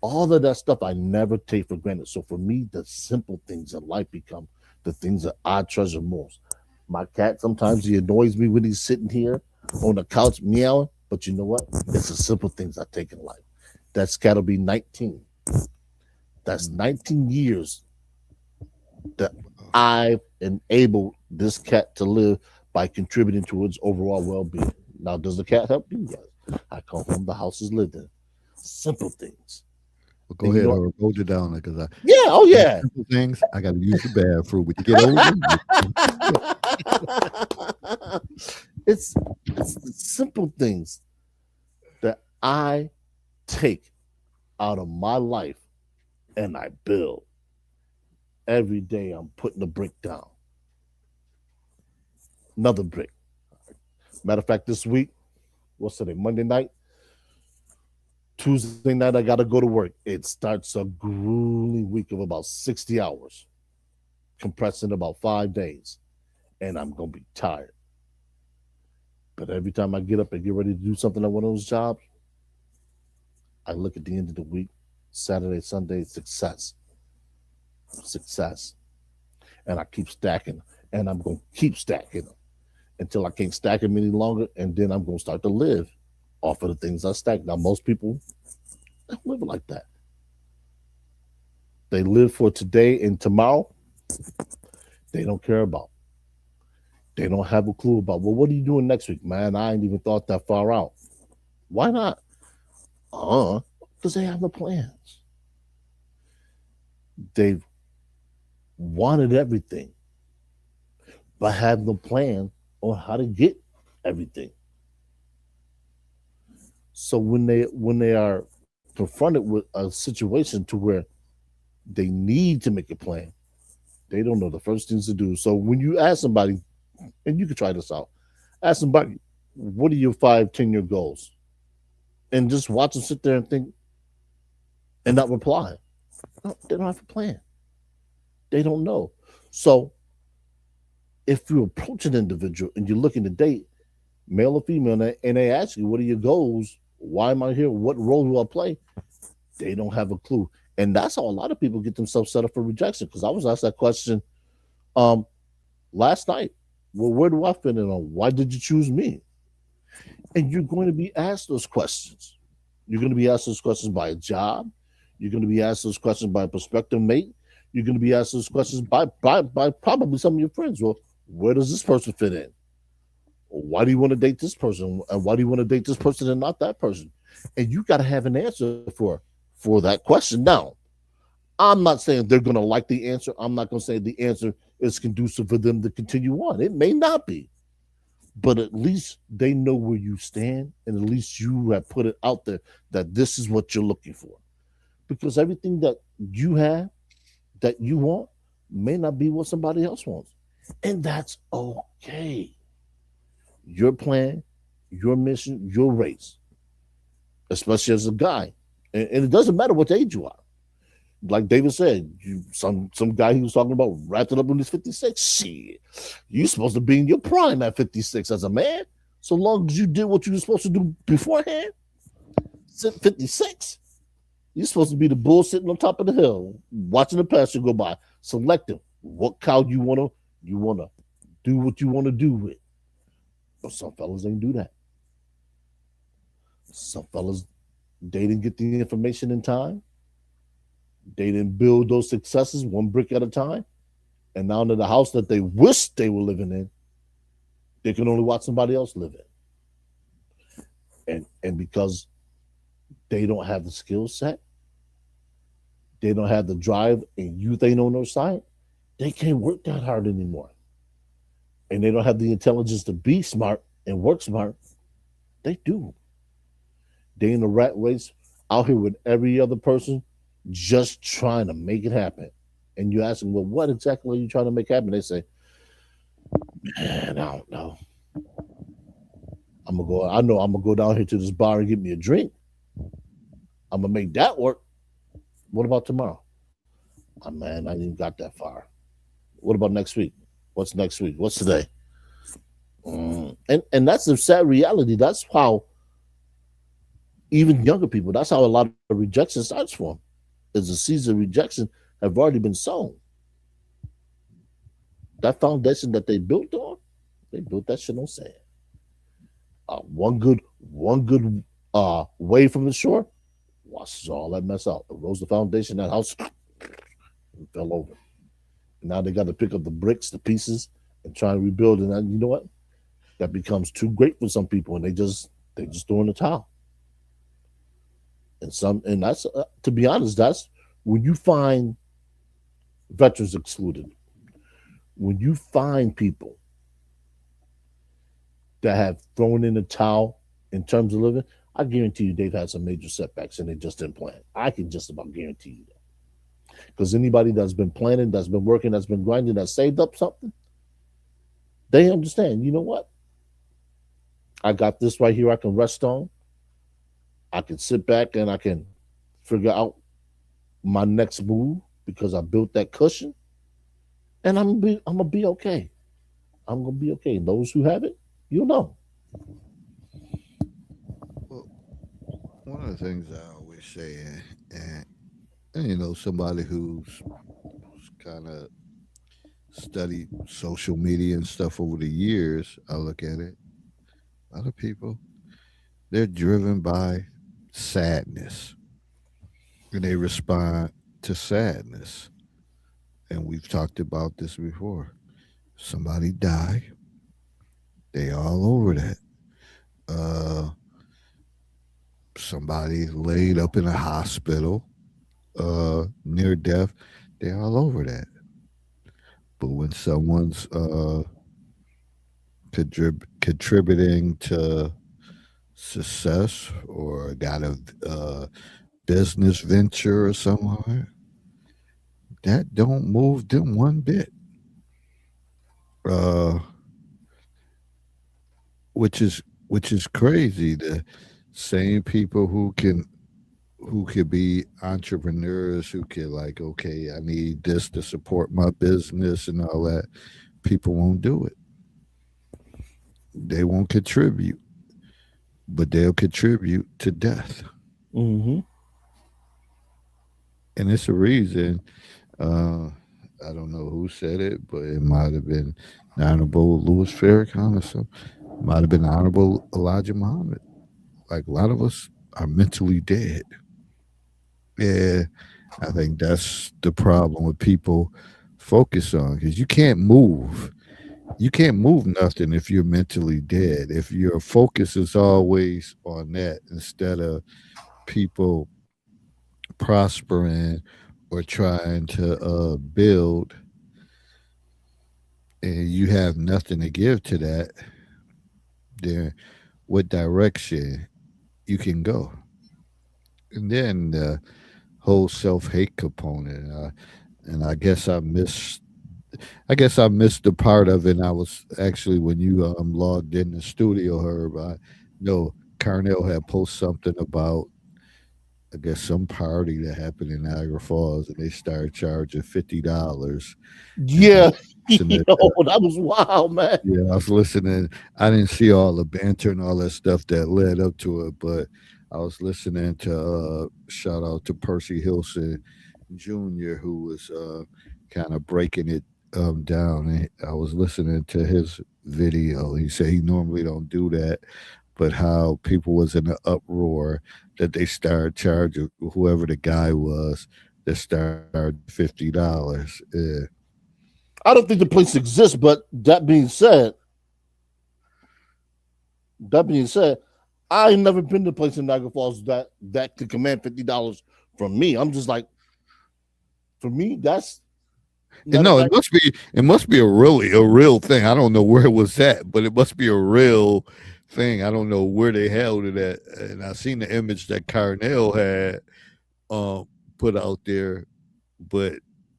All of that stuff I never take for granted. So for me, the simple things in life become the things that I treasure most. My cat, sometimes he annoys me when he's sitting here on the couch meowing. But you know what? It's the simple things I take in life. That cat will be 19. That's 19 years that I've enabled this cat to live by contributing to its overall well-being. Now, does the cat help me? Yes. I come home, the house is lived in. Simple things. Well, go ahead, or hold it down because simple things. I got to use the bathroom. When you get older, it's the simple things that I take out of my life and I build. Every day I'm putting a brick down. Another brick. Matter of fact, this week, what's today? Monday night. Tuesday night, I got to go to work. It starts a grueling week of about 60 hours, compressed in about 5 days, and I'm going to be tired. But every time I get up and get ready to do something at one of those jobs, I look at the end of the week, Saturday, Sunday, success. And I keep stacking, and I'm going to keep stacking them until I can't stack them any longer, and then I'm going to start to live off of the things I stack. Now, most people don't live like that. They live for today and tomorrow. They don't care about. They don't have a clue about, well, what are you doing next week? Man, I ain't even thought that far out. Why not? Because they have no plans. They've wanted everything, but have no plan on how to get everything. So when they are confronted with a situation to where they need to make a plan, they don't know the first things to do. So when you ask somebody, and you can try this out, ask somebody, what are your 5-10-year goals? And just watch them sit there and think and not reply. No, they don't have a plan. They don't know. So if you approach an individual and you're looking to date, male or female, and they ask you, what are your goals? Why am I here? What role do I play? They don't have a clue. And that's how a lot of people get themselves set up for rejection. Because I was asked that question last night. Well, where do I fit in on? Why did you choose me? And you're going to be asked those questions. You're going to be asked those questions by a job. You're going to be asked those questions by a prospective mate. You're going to be asked those questions by probably some of your friends. Well, where does this person fit in? Why do you want to date this person? And why do you want to date this person and not that person? And you got to have an answer for that question. Now, I'm not saying they're going to like the answer. I'm not going to say the answer is conducive for them to continue on. It may not be. But at least they know where you stand, and at least you have put it out there that this is what you're looking for. Because everything that you have, that you want, may not be what somebody else wants. And that's okay. Your plan, your mission, your race, especially as a guy. And it doesn't matter what age you are. Like David said, some guy he was talking about wrapped it up when he's 56. Shit, you're supposed to be in your prime at 56 as a man. So long as you did what you were supposed to do beforehand, 56, you're supposed to be the bull sitting on top of the hill, watching the pasture go by, selective, what cow you wanna do what you wanna do with. But some fellas ain't do that. Some fellas they didn't get the information in time. They didn't build those successes one brick at a time. And now in the house that they wish they were living in, they can only watch somebody else live in. And because they don't have the skill set, they don't have the drive, and youth ain't on their side, they can't work that hard anymore. And they don't have the intelligence to be smart and work smart. They do. They in the rat race out here with every other person just trying to make it happen. And you ask them, well, what exactly are you trying to make happen? They say, man, I don't know. I know I'm gonna go down here to this bar and get me a drink. I'm gonna make that work. What about tomorrow? Oh, man, I didn't got that far. What about next week? What's next week? What's today? And that's the sad reality. That's how even younger people. That's how a lot of rejection starts from. Is the seeds of rejection have already been sown. That foundation that they built on, they built that shit on sand. One good wave from the shore washes all that mess out. It rose the foundation, that house and fell over. And now they got to pick up the bricks, the pieces, and try and rebuild. And then, you know what? That becomes too great for some people, and they just throw in the towel. And that's to be honest, that's when you find veterans excluded. When you find people that have thrown in the towel in terms of living, I guarantee you they've had some major setbacks and they just didn't plan. I can just about guarantee you that. Because anybody that's been planning, that's been working, that's been grinding, that saved up something, they understand, you know what? I got this right here I can rest on. I can sit back and I can figure out my next move because I built that cushion, and I'm gonna be okay. I'm gonna be okay. Those who have it, you know. Well, one of the things I always say, and somebody who's kind of studied social media and stuff over the years, I look at it. Other people, they're driven by sadness, and they respond to sadness. And we've talked about this before. Somebody die, they all over that. Uh, Somebody laid up in a hospital, near death, they all over that. But when someone's contributing to success or got a business venture or something, that don't move them one bit. Uh, which is crazy. The same people who could be entrepreneurs, who could like, okay, I need this to support my business and all that. People won't do it. They won't contribute, but they'll contribute to death. Mm-hmm. And it's a reason. Uh, I don't know who said it, but it might have been the Honorable Louis Farrakhan or something. Might have been the Honorable Elijah Muhammad. Like a lot of us are mentally dead. Yeah, I think that's the problem with people focus on because you can't move. You can't move nothing if you're mentally dead. If your focus is always on that instead of people prospering or trying to build, and you have nothing to give to that, then what direction you can go? And then the whole self hate component. And I guess I missed the part of it. And I was actually when you logged in the studio, Herb. I know Carnell had posted something about I guess some party that happened in Niagara Falls, and they started charging $50. And I Yeah, was listening yo, to, that was wild, man. yeah, I was listening. I didn't see all the banter and all that stuff that led up to it, but I was listening to shout out to Percy Hilson Jr., who was kind of breaking it down, and I was listening to his video. He said he normally don't do that, but how people was in an uproar that they started charging whoever the guy was that started $50. Yeah. I don't think the place exists, but that being said, I ain't never been to a place in Niagara Falls that could command $50 from me. I'm just like, for me, that's And not a no, guy. it must be a real thing. I don't know where it was at, but it must be a real thing. I don't know where they held it at. And I seen the image that Carnell had um put out there, but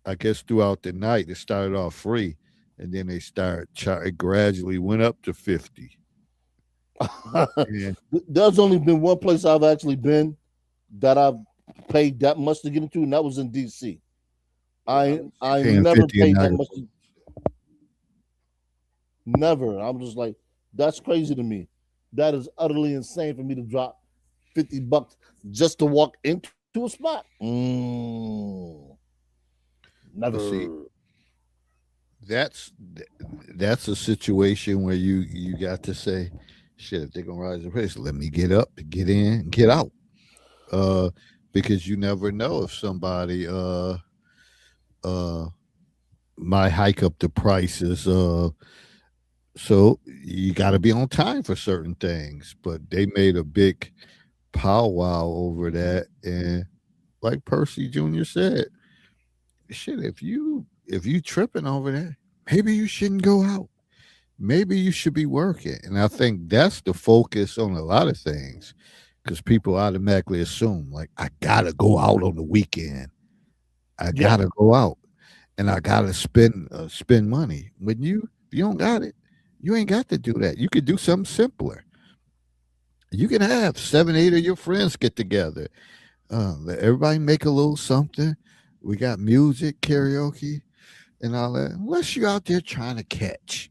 I guess throughout the night it started off free, and then they it gradually went up to 50. Yeah. There's only been one place I've actually been that I've paid that much to get into, and that was in DC. I Paying never 50 a paid that night. much. Never. I'm just like, that's crazy to me. That is utterly insane for me to drop $50 just to walk into a spot. But see, Never. that's that's a situation where you got to say, shit, if they're gonna rise the price, let me get up, get in, get out. Uh because you never know if somebody uh might hike up the prices. So you gotta be on time for certain things. But they made a big powwow over that, and like Percy Jr. said, shit, if you tripping over that, maybe you shouldn't go out. Maybe you should be working. And I think that's the focus on a lot of things, because people automatically assume, like, I gotta go out on the weekend. I Yeah. gotta go out, and I gotta spend money. When if you don't got it, you ain't got to do that. You could do something simpler. You can have 7, 8 of your friends get together. Let everybody make a little something. We got music, karaoke, and all that. Unless you're out there trying to catch.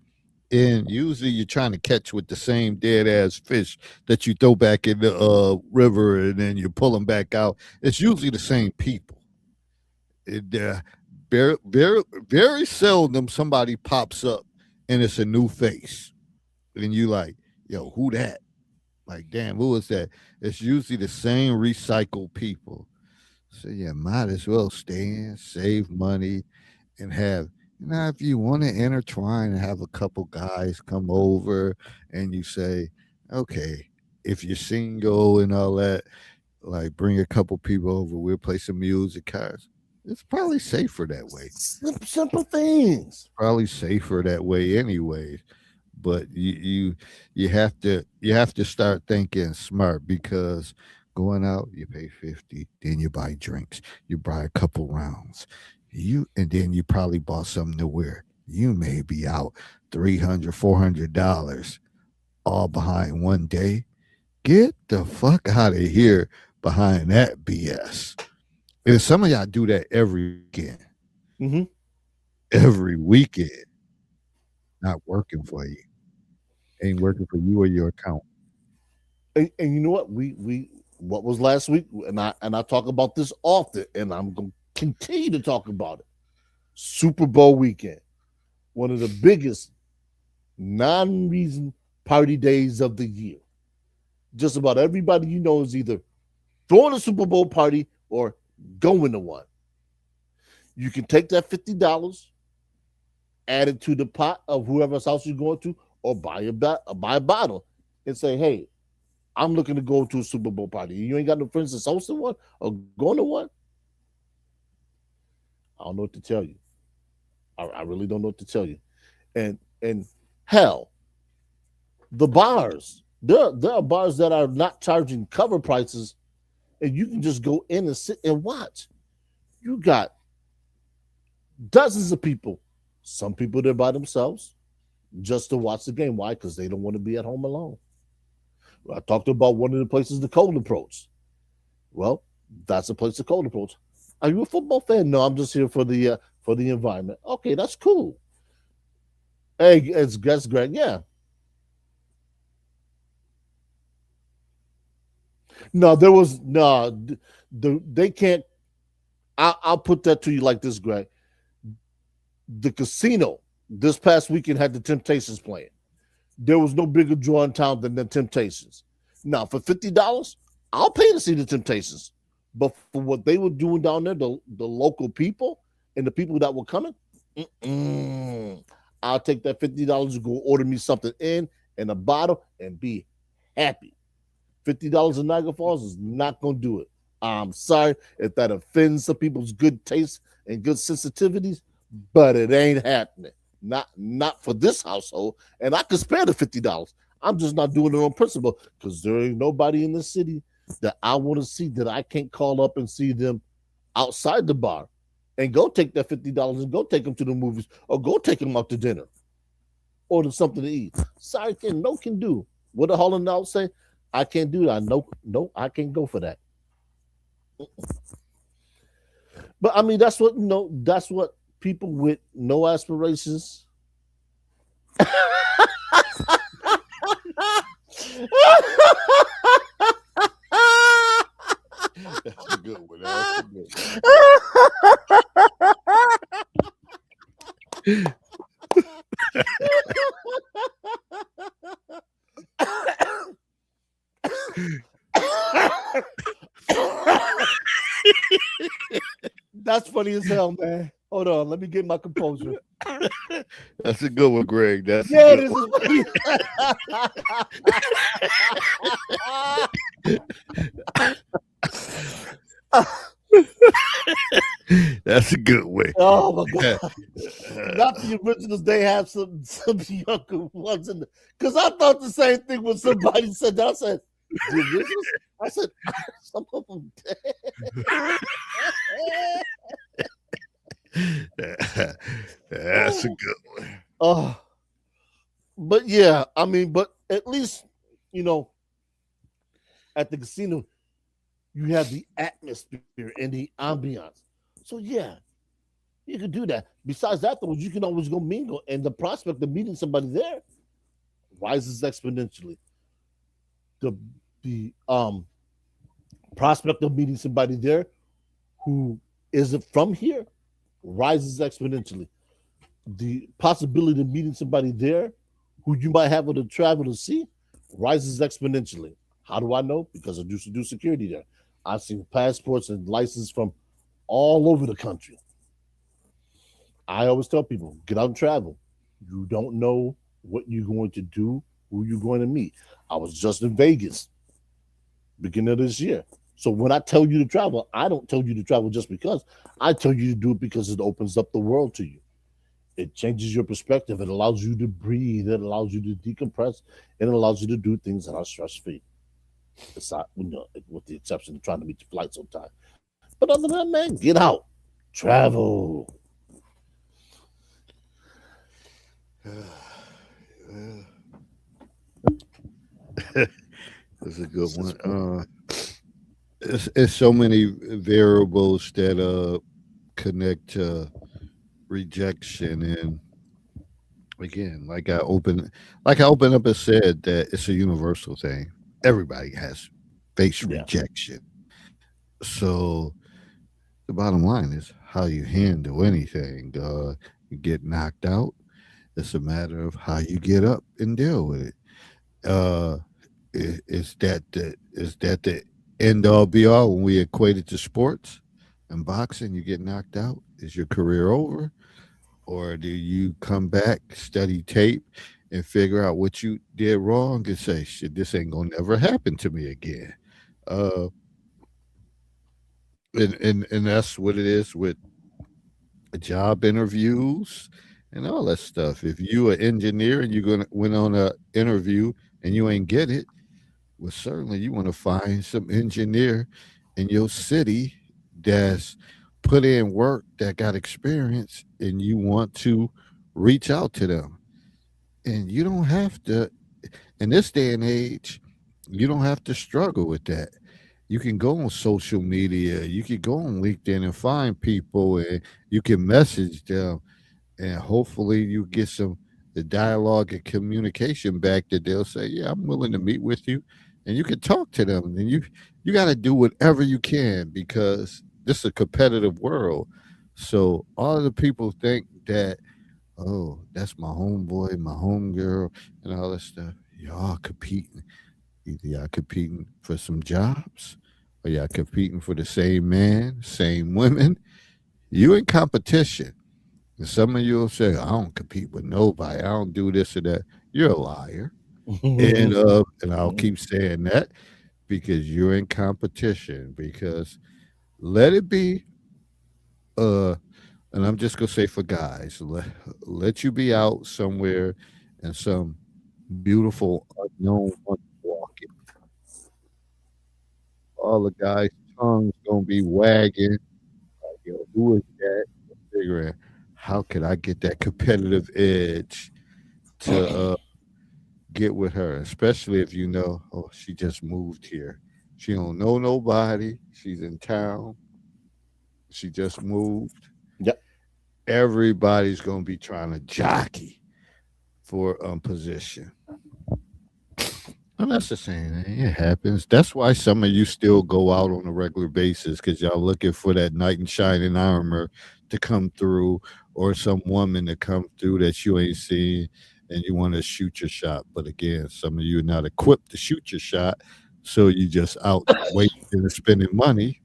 And usually you're trying to catch with the same dead ass fish that you throw back in the river, and then you pull them back out. It's usually the same people. Very seldom somebody pops up and it's a new face. And you like, yo, who that? Like, damn, who is that? It's usually the same recycled people. So yeah, might as well stay in, save money, and have, if you want to intertwine and have a couple guys come over, and you say, okay, if you're single and all that, like, bring a couple people over, we'll play some music, cars. It's probably safer that way. Simple things. Probably safer that way anyways. But you have to start thinking smart, because going out, you pay 50, then you buy drinks, you buy a couple rounds, and then you probably bought something to wear. You may be out $300, $400 all behind one day. Get the fuck out of here behind that BS. And some of y'all do that every weekend. Hmm. Every weekend, not working for you. Ain't working for you or your account. And you know what? We what was last week, and I talk about this often, and I'm gonna continue to talk about it. Super Bowl weekend, one of the biggest non-reason party days of the year. Just about everybody you know is either throwing a Super Bowl party or going to one. You can take that $50, add it to the pot of whoever's house you're going to, or buy a bottle, and say, "Hey, I'm looking to go to a Super Bowl party. You ain't got no friends that's hosting one or going to one." I don't know what to tell you. I really don't know what to tell you. And hell, the bars. There are bars that are not charging cover prices, and you can just go in and sit and watch. You got dozens of people. Some people there by themselves just to watch the game. Why? Because they don't want to be at home alone. I talked about one of the places the cold approach. Well, that's a place the cold approach. Are you a football fan? No, I'm just here for the environment. Okay, that's cool. Hey, it's that's great. Yeah. No, there was no. They can't. I'll put that to you like this, Greg. The casino this past weekend had the Temptations playing. There was no bigger draw in town than the Temptations. Now, for $50, I'll pay to see the Temptations. But for what they were doing down there, the local people and the people that were coming, I'll take that $50 to go order me something in a bottle and be happy. $50 in Niagara Falls is not going to do it. I'm sorry if that offends some people's good taste and good sensitivities, but it ain't happening. Not for this household. And I could spare the $50. I'm just not doing it on principle because there ain't nobody in the city that I want to see that I can't call up and see them outside the bar and go take that $50 and go take them to the movies or go take them out to dinner or to something to eat. Sorry, no can do. What the Hall and Out say? I can't do that. No, I can't go for that. But I mean, that's what people with no aspirations. That's a good one. That's a good one. That's funny as hell, man. Hold on, let me get my composure. That's a good one, Greg. That's Yeah, a this good is one. That's a good one. oh my god. Not the originals, they have some younger ones in there. Because I thought the same thing when somebody said that. I said, the originals? I said, some of them dead. That's a good one. Oh, but yeah, I mean, but at least, at the casino, you have the atmosphere and the ambiance. So yeah, you can do that. Besides that, though, you can always go mingle, and the prospect of meeting somebody there rises exponentially. The prospect of meeting somebody there who isn't from here rises exponentially. The possibility of meeting somebody there who you might have to travel to see rises exponentially. How do I know? Because I used to do security there. I've seen passports and licenses from all over the country. I always tell people, get out and travel. You don't know what you're going to do, who you're going to meet. I was just in Vegas beginning of this year. So when I tell you to travel, I don't tell you to travel just because. I tell you to do it because it opens up the world to you. It changes your perspective. It allows you to breathe. It allows you to decompress. And it allows you to do things that are stress-free. Aside, with the exception of trying to meet your flights on time. But other than that, man, get out. Travel. That's a good one. It's so many variables that connect to rejection, and again, like I opened up and said, that it's a universal thing. Everybody has faced Yeah. rejection. So the bottom line is how you handle anything. You get knocked out. It's a matter of how you get up and deal with it. Uh, is that the end all be all when we equate it to sports and boxing? You get knocked out. Is your career over, or do you come back, study tape, and figure out what you did wrong and say, "Shit, this ain't gonna never happen to me again." Uh, and that's what it is with job interviews and all that stuff. If you an engineer and you're gonna went on a interview and you ain't get it, well, certainly you want to find some engineer in your city that's put in work, that got experience, and you want to reach out to them. And you don't have to, in this day and age, you don't have to struggle with that. You can go on social media, you can go on LinkedIn and find people, and you can message them, and hopefully you get some the dialogue and communication back that they'll say, "Yeah, I'm willing to meet with you," and you can talk to them. And you got to do whatever you can because this is a competitive world. So all of the people think that, oh, that's my homeboy, my homegirl, and all that stuff. Y'all competing. Either y'all competing for some jobs, or y'all competing for the same man, same women. You in competition. And some of you will say, I don't compete with nobody. I don't do this or that. You're a liar. And I'll keep saying that because you're in competition. Because let it be uh and I'm just gonna say for guys, let you be out somewhere and some beautiful unknown one walking. All the guys' tongues gonna be wagging. Like, yo, who is that? Figuring how could I get that competitive edge to get with her, especially if you know, oh, she just moved here. She don't know nobody. She's in town. She just moved. Yep. Everybody's gonna be trying to jockey for position. And that's the same thing. It happens. That's why some of you still go out on a regular basis because y'all looking for that knight in shining armor to come through, or some woman to come through that you ain't seen, and you want to shoot your shot. But again, some of you are not equipped to shoot your shot, so you just out wasting and spending money,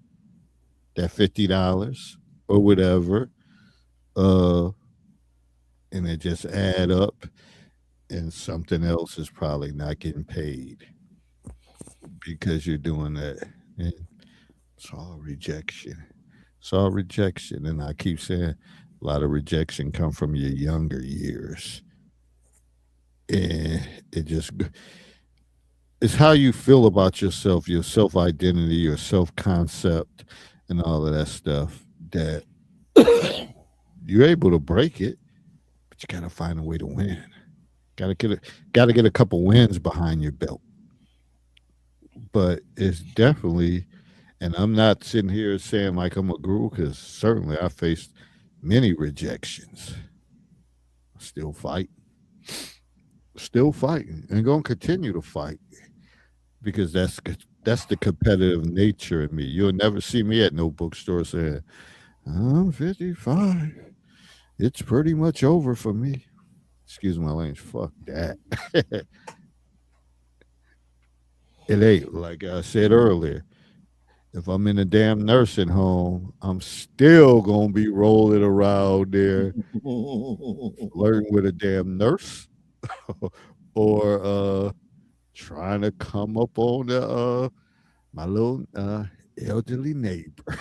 that $50 or whatever, uh, and it just add up, and something else is probably not getting paid because you're doing that. And it's all rejection. It's all rejection. And I keep saying a lot of rejection come from your younger years. And it just it's how you feel about yourself, your self identity, your self concept, and all of that stuff that you're able to break it, but you gotta find a way to win. Gotta get a couple wins behind your belt. But it's definitely, and I'm not sitting here saying like I'm a guru because certainly I faced many rejections. Still fight, still fighting, and gonna continue to fight because that's the competitive nature in me. You'll never see me at no bookstore saying I'm 55. It's pretty much over for me. Excuse my language. Fuck that. It ain't like I said earlier. If I'm in a damn nursing home, I'm still gonna be rolling around there flirting with a damn nurse or trying to come up on the my little elderly neighbor.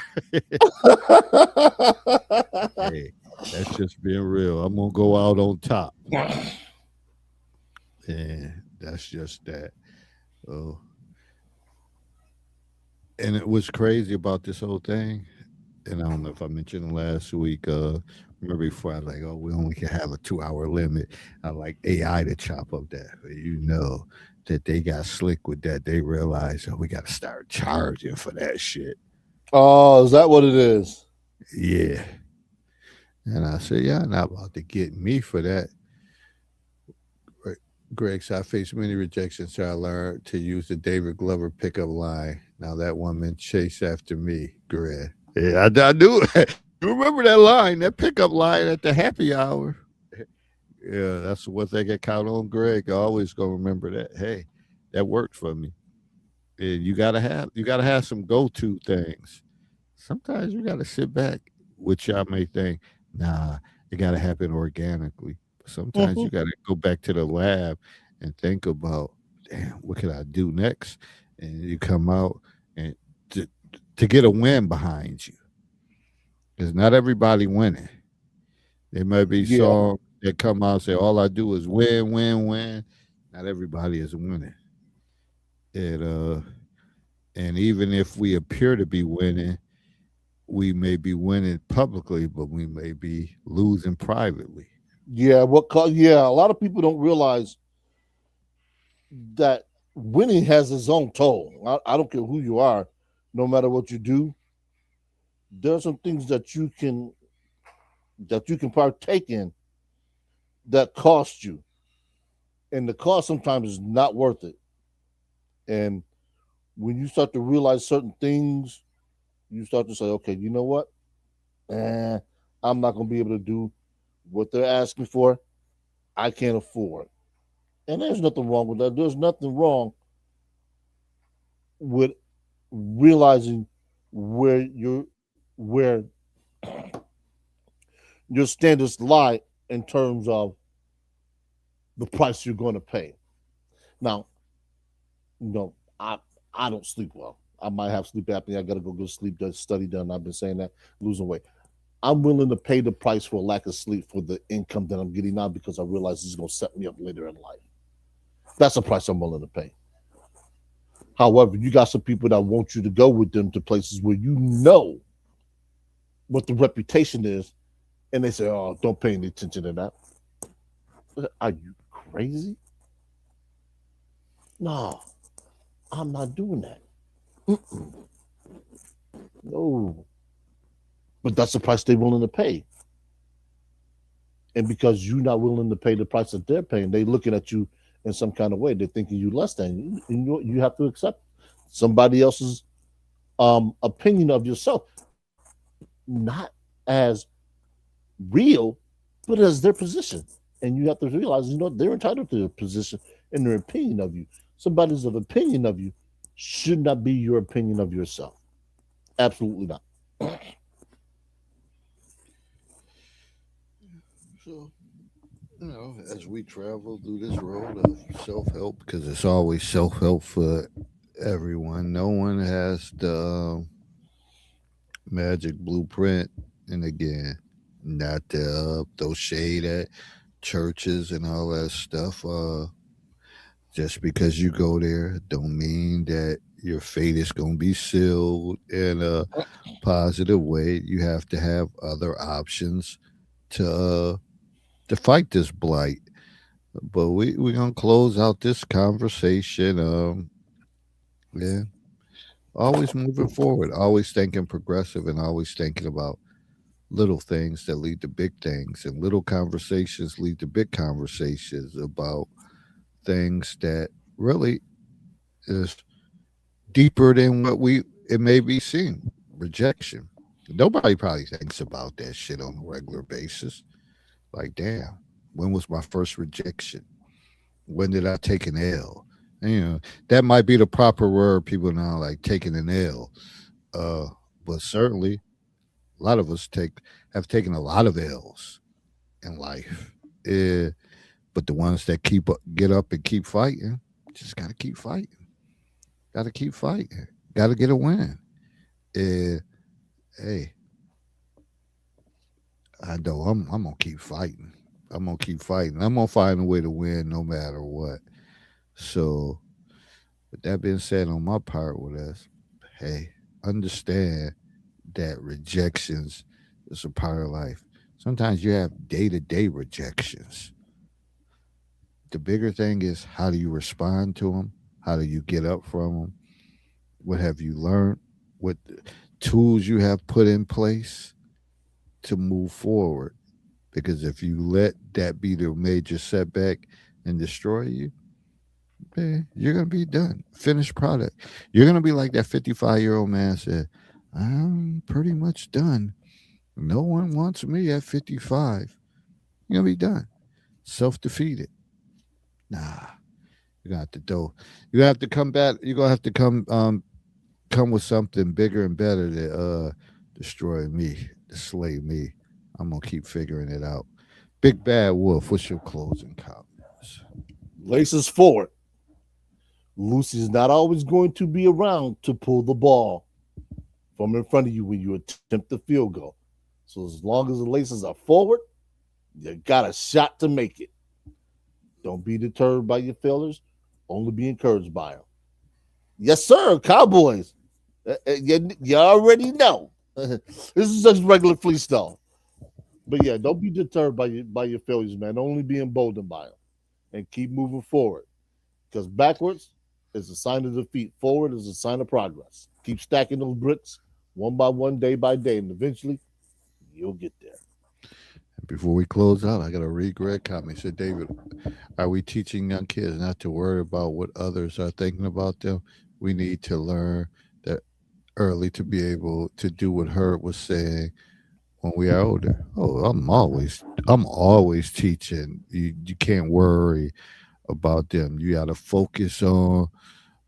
Hey, that's just being real. I'm gonna go out on top. And that's just that. Oh, and it was crazy about this whole thing. And I don't know if I mentioned last week. Remember before I was like, oh, we only can have a 2 hour limit. I like AI to chop up that. But you know that they got slick with that. They realized, oh, we got to start charging for that shit. Oh, is that what it is? Yeah. And I said, yeah, not about to get me for that. Greg said, I faced many rejections, so I learned to use the David Glover pickup line. Now that woman chase after me, Greg. Yeah, I do. You remember that line, that pickup line at the happy hour? Yeah, that's what they get caught on, Greg. I always gonna remember that. Hey, that worked for me. And you gotta have some go to things. Sometimes you gotta sit back, which y'all may think, nah, it gotta happen organically. But sometimes Mhm. you gotta go back to the lab and think about, damn, what can I do next? And you come out and to, to get a win behind you. Because not everybody winning. There might be Yeah. songs that come out and say, all I do is win, win, win. Not everybody is winning. And and even if we appear to be winning, we may be winning publicly, but we may be losing privately. Yeah. Yeah. A lot of people don't realize that winning has its own toll. I don't care who you are, no matter what you do. There are some things that you can partake in that cost you, and the cost sometimes is not worth it. And when you start to realize certain things, you start to say, okay, you know what? I'm not going to be able to do what they're asking for. I can't afford. And there's nothing wrong with that. There's nothing wrong with realizing where where your standards lie in terms of the price you're going to pay. Now, you know, I don't sleep well. I might have sleep apnea. I got to go get sleep study done. I've been saying that, losing weight. I'm willing to pay the price for lack of sleep for the income that I'm getting now because I realize this is going to set me up later in life. That's the price I'm willing to pay. However, you got some people that want you to go with them to places where you know what the reputation is, and they say, "Oh, don't pay any attention to that." Are you crazy? No, I'm not doing that. Mm-mm. No, but that's the price they're willing to pay. And because you're not willing to pay the price that they're paying, they're looking at you in some kind of way. They're thinking you less than you. And you have to accept somebody else's opinion of yourself, not as real, but as their position. And you have to realize, they're entitled to their position and their opinion of you. Somebody's opinion of you should not be your opinion of yourself. Absolutely not. So, as we travel through this road of self help, because it's always self help for everyone, no one has the magic blueprint. And again, not to throw shade at churches and all that stuff. Just because you go there, don't mean that your fate is going to be sealed in a positive way. You have to have other options to uh, to fight this blight. But we're gonna close out this conversation. Yeah, always moving forward, always thinking progressive, and always thinking about little things that lead to big things, and little conversations lead to big conversations about things that really is deeper than what we it may be seen. Rejection. Nobody probably thinks about that shit on a regular basis. Like, damn, when was my first rejection? When did I take an L? And, that might be the proper word. People now like taking an L. Uh, but certainly, a lot of us have taken a lot of L's in life. Eh, but the ones that get up and keep fighting, just gotta keep fighting. Gotta keep fighting. Gotta get a win. Eh, hey, I know I'm gonna keep fighting. I'm gonna keep fighting. I'm gonna find a way to win no matter what. So, with that being said, on my part with us, hey, understand that rejections is a part of life. Sometimes you have day to day rejections. The bigger thing is how do you respond to them? How do you get up from them? What have you learned? What tools you have put in place to move forward? Because if you let that be the major setback and destroy you, man, you're gonna be done. Finished product. You're gonna be like that 55-year-old man said, I'm pretty much done. No one wants me at 55. You're gonna be done. Self defeated. Nah. You're gonna have to do. You're gonna have to come back. You're gonna have to come with something bigger and better to destroy me, to slay me. I'm gonna keep figuring it out. Big Bad Wolf, what's your closing comments? Laces forward. Lucy's not always going to be around to pull the ball from in front of you when you attempt the field goal. So as long as the laces are forward, you got a shot to make it. Don't be deterred by your failures. Only be encouraged by them. Yes, sir, Cowboys. You already know. This is just regular freestyle. But yeah, don't be deterred by your failures, man. Only be emboldened by them, and keep moving forward. Because backwards is a sign of defeat. Forward is a sign of progress. Keep stacking those bricks one by one, day by day, and eventually you'll get there. Before we close out, I got a read Greg comment. Said, David, are we teaching young kids not to worry about what others are thinking about them? We need to learn that early to be able to do what Herb was saying when we are older. Oh, I'm always teaching. You can't worry about them. You got to focus on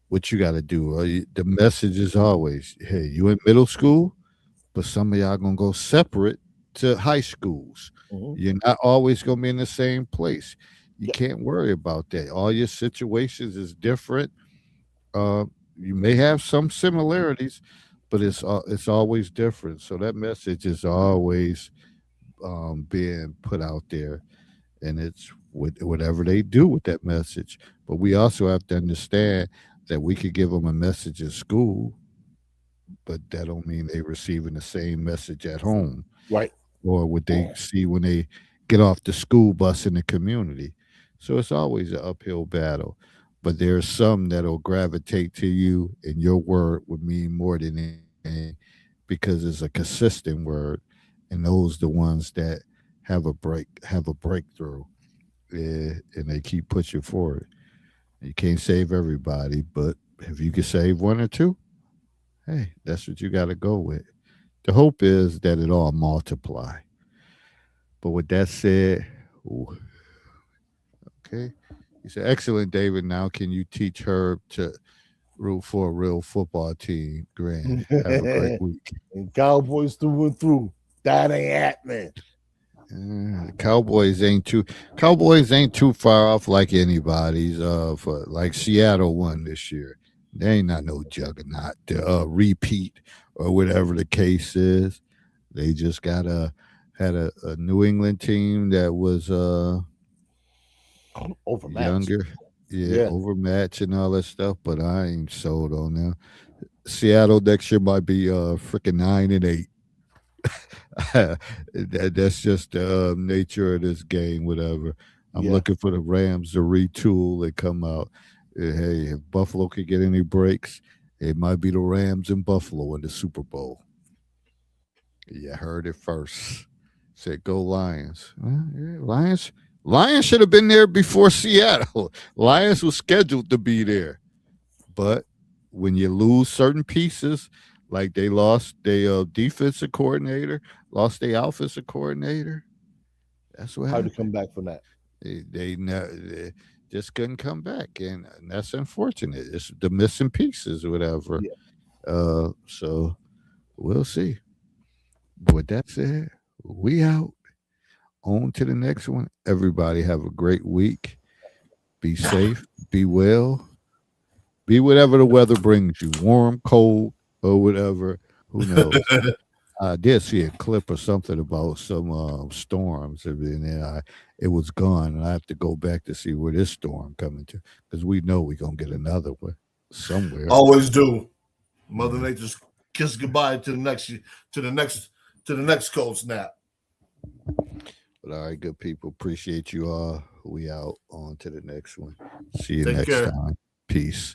what you got to do. The message is always, hey, you in middle school, but some of y'all gonna go separate to high schools. Mhm. You're not always gonna be in the same place. You Yeah. can't worry about that. All your situations is different. Uh, you may have some similarities, but it's always different. So that message is always being put out there, and it's whatever they do with that message. But we also have to understand that we could give them a message at school, but that don't mean they receiving the same message at home Right. or what they see when they get off the school bus in the community. So it's always an uphill battle. But there's some that'll gravitate to you, and your word would mean more than anything because it's a consistent word, and those the ones that have a breakthrough, and they keep pushing forward. You can't save everybody, but if you can save one or two, hey, that's what you got to go with. The hope is that it all multiply. But with that said, ooh, okay, you said excellent, David. Now can you teach Herb to root for a real football team? Grand. Have a great week. And Cowboys through and through. That ain't happening. Cowboys ain't too far off like anybody's. For like Seattle won this year. They ain't not no juggernaut to repeat or whatever the case is. They just had a New England team that was Overmatched. younger, yeah, Yeah. overmatched and all that stuff. But I ain't sold on them. Seattle next year might be freaking 9-8. That's just the nature of this game. Whatever. I'm Yeah. looking for the Rams to retool and come out. Hey, if Buffalo could get any breaks, it might be the Rams and Buffalo in the Super Bowl. You heard it first. Said go Lions. Yeah, Lions should have been there before Seattle. Lions was scheduled to be there. But when you lose certain pieces, like they lost their defensive coordinator, lost their offensive coordinator, that's what Hard to happened. come back from that. They just couldn't come back, and that's unfortunate. It's the missing pieces, or whatever. Yeah. So we'll see. But with that said, we out. On to the next one. Everybody have a great week. Be safe. Be well. Be whatever the weather brings you, warm, cold, or whatever. Who knows? I did see a clip or something about some storms, and then it was gone, and I have to go back to see where this storm coming to, because we know we're gonna get another one somewhere. Always do. Mother Nature's kiss goodbye to the next cold snap. But all right, good people, appreciate you all. We out. On to the next one. See you Take next care. time. Peace.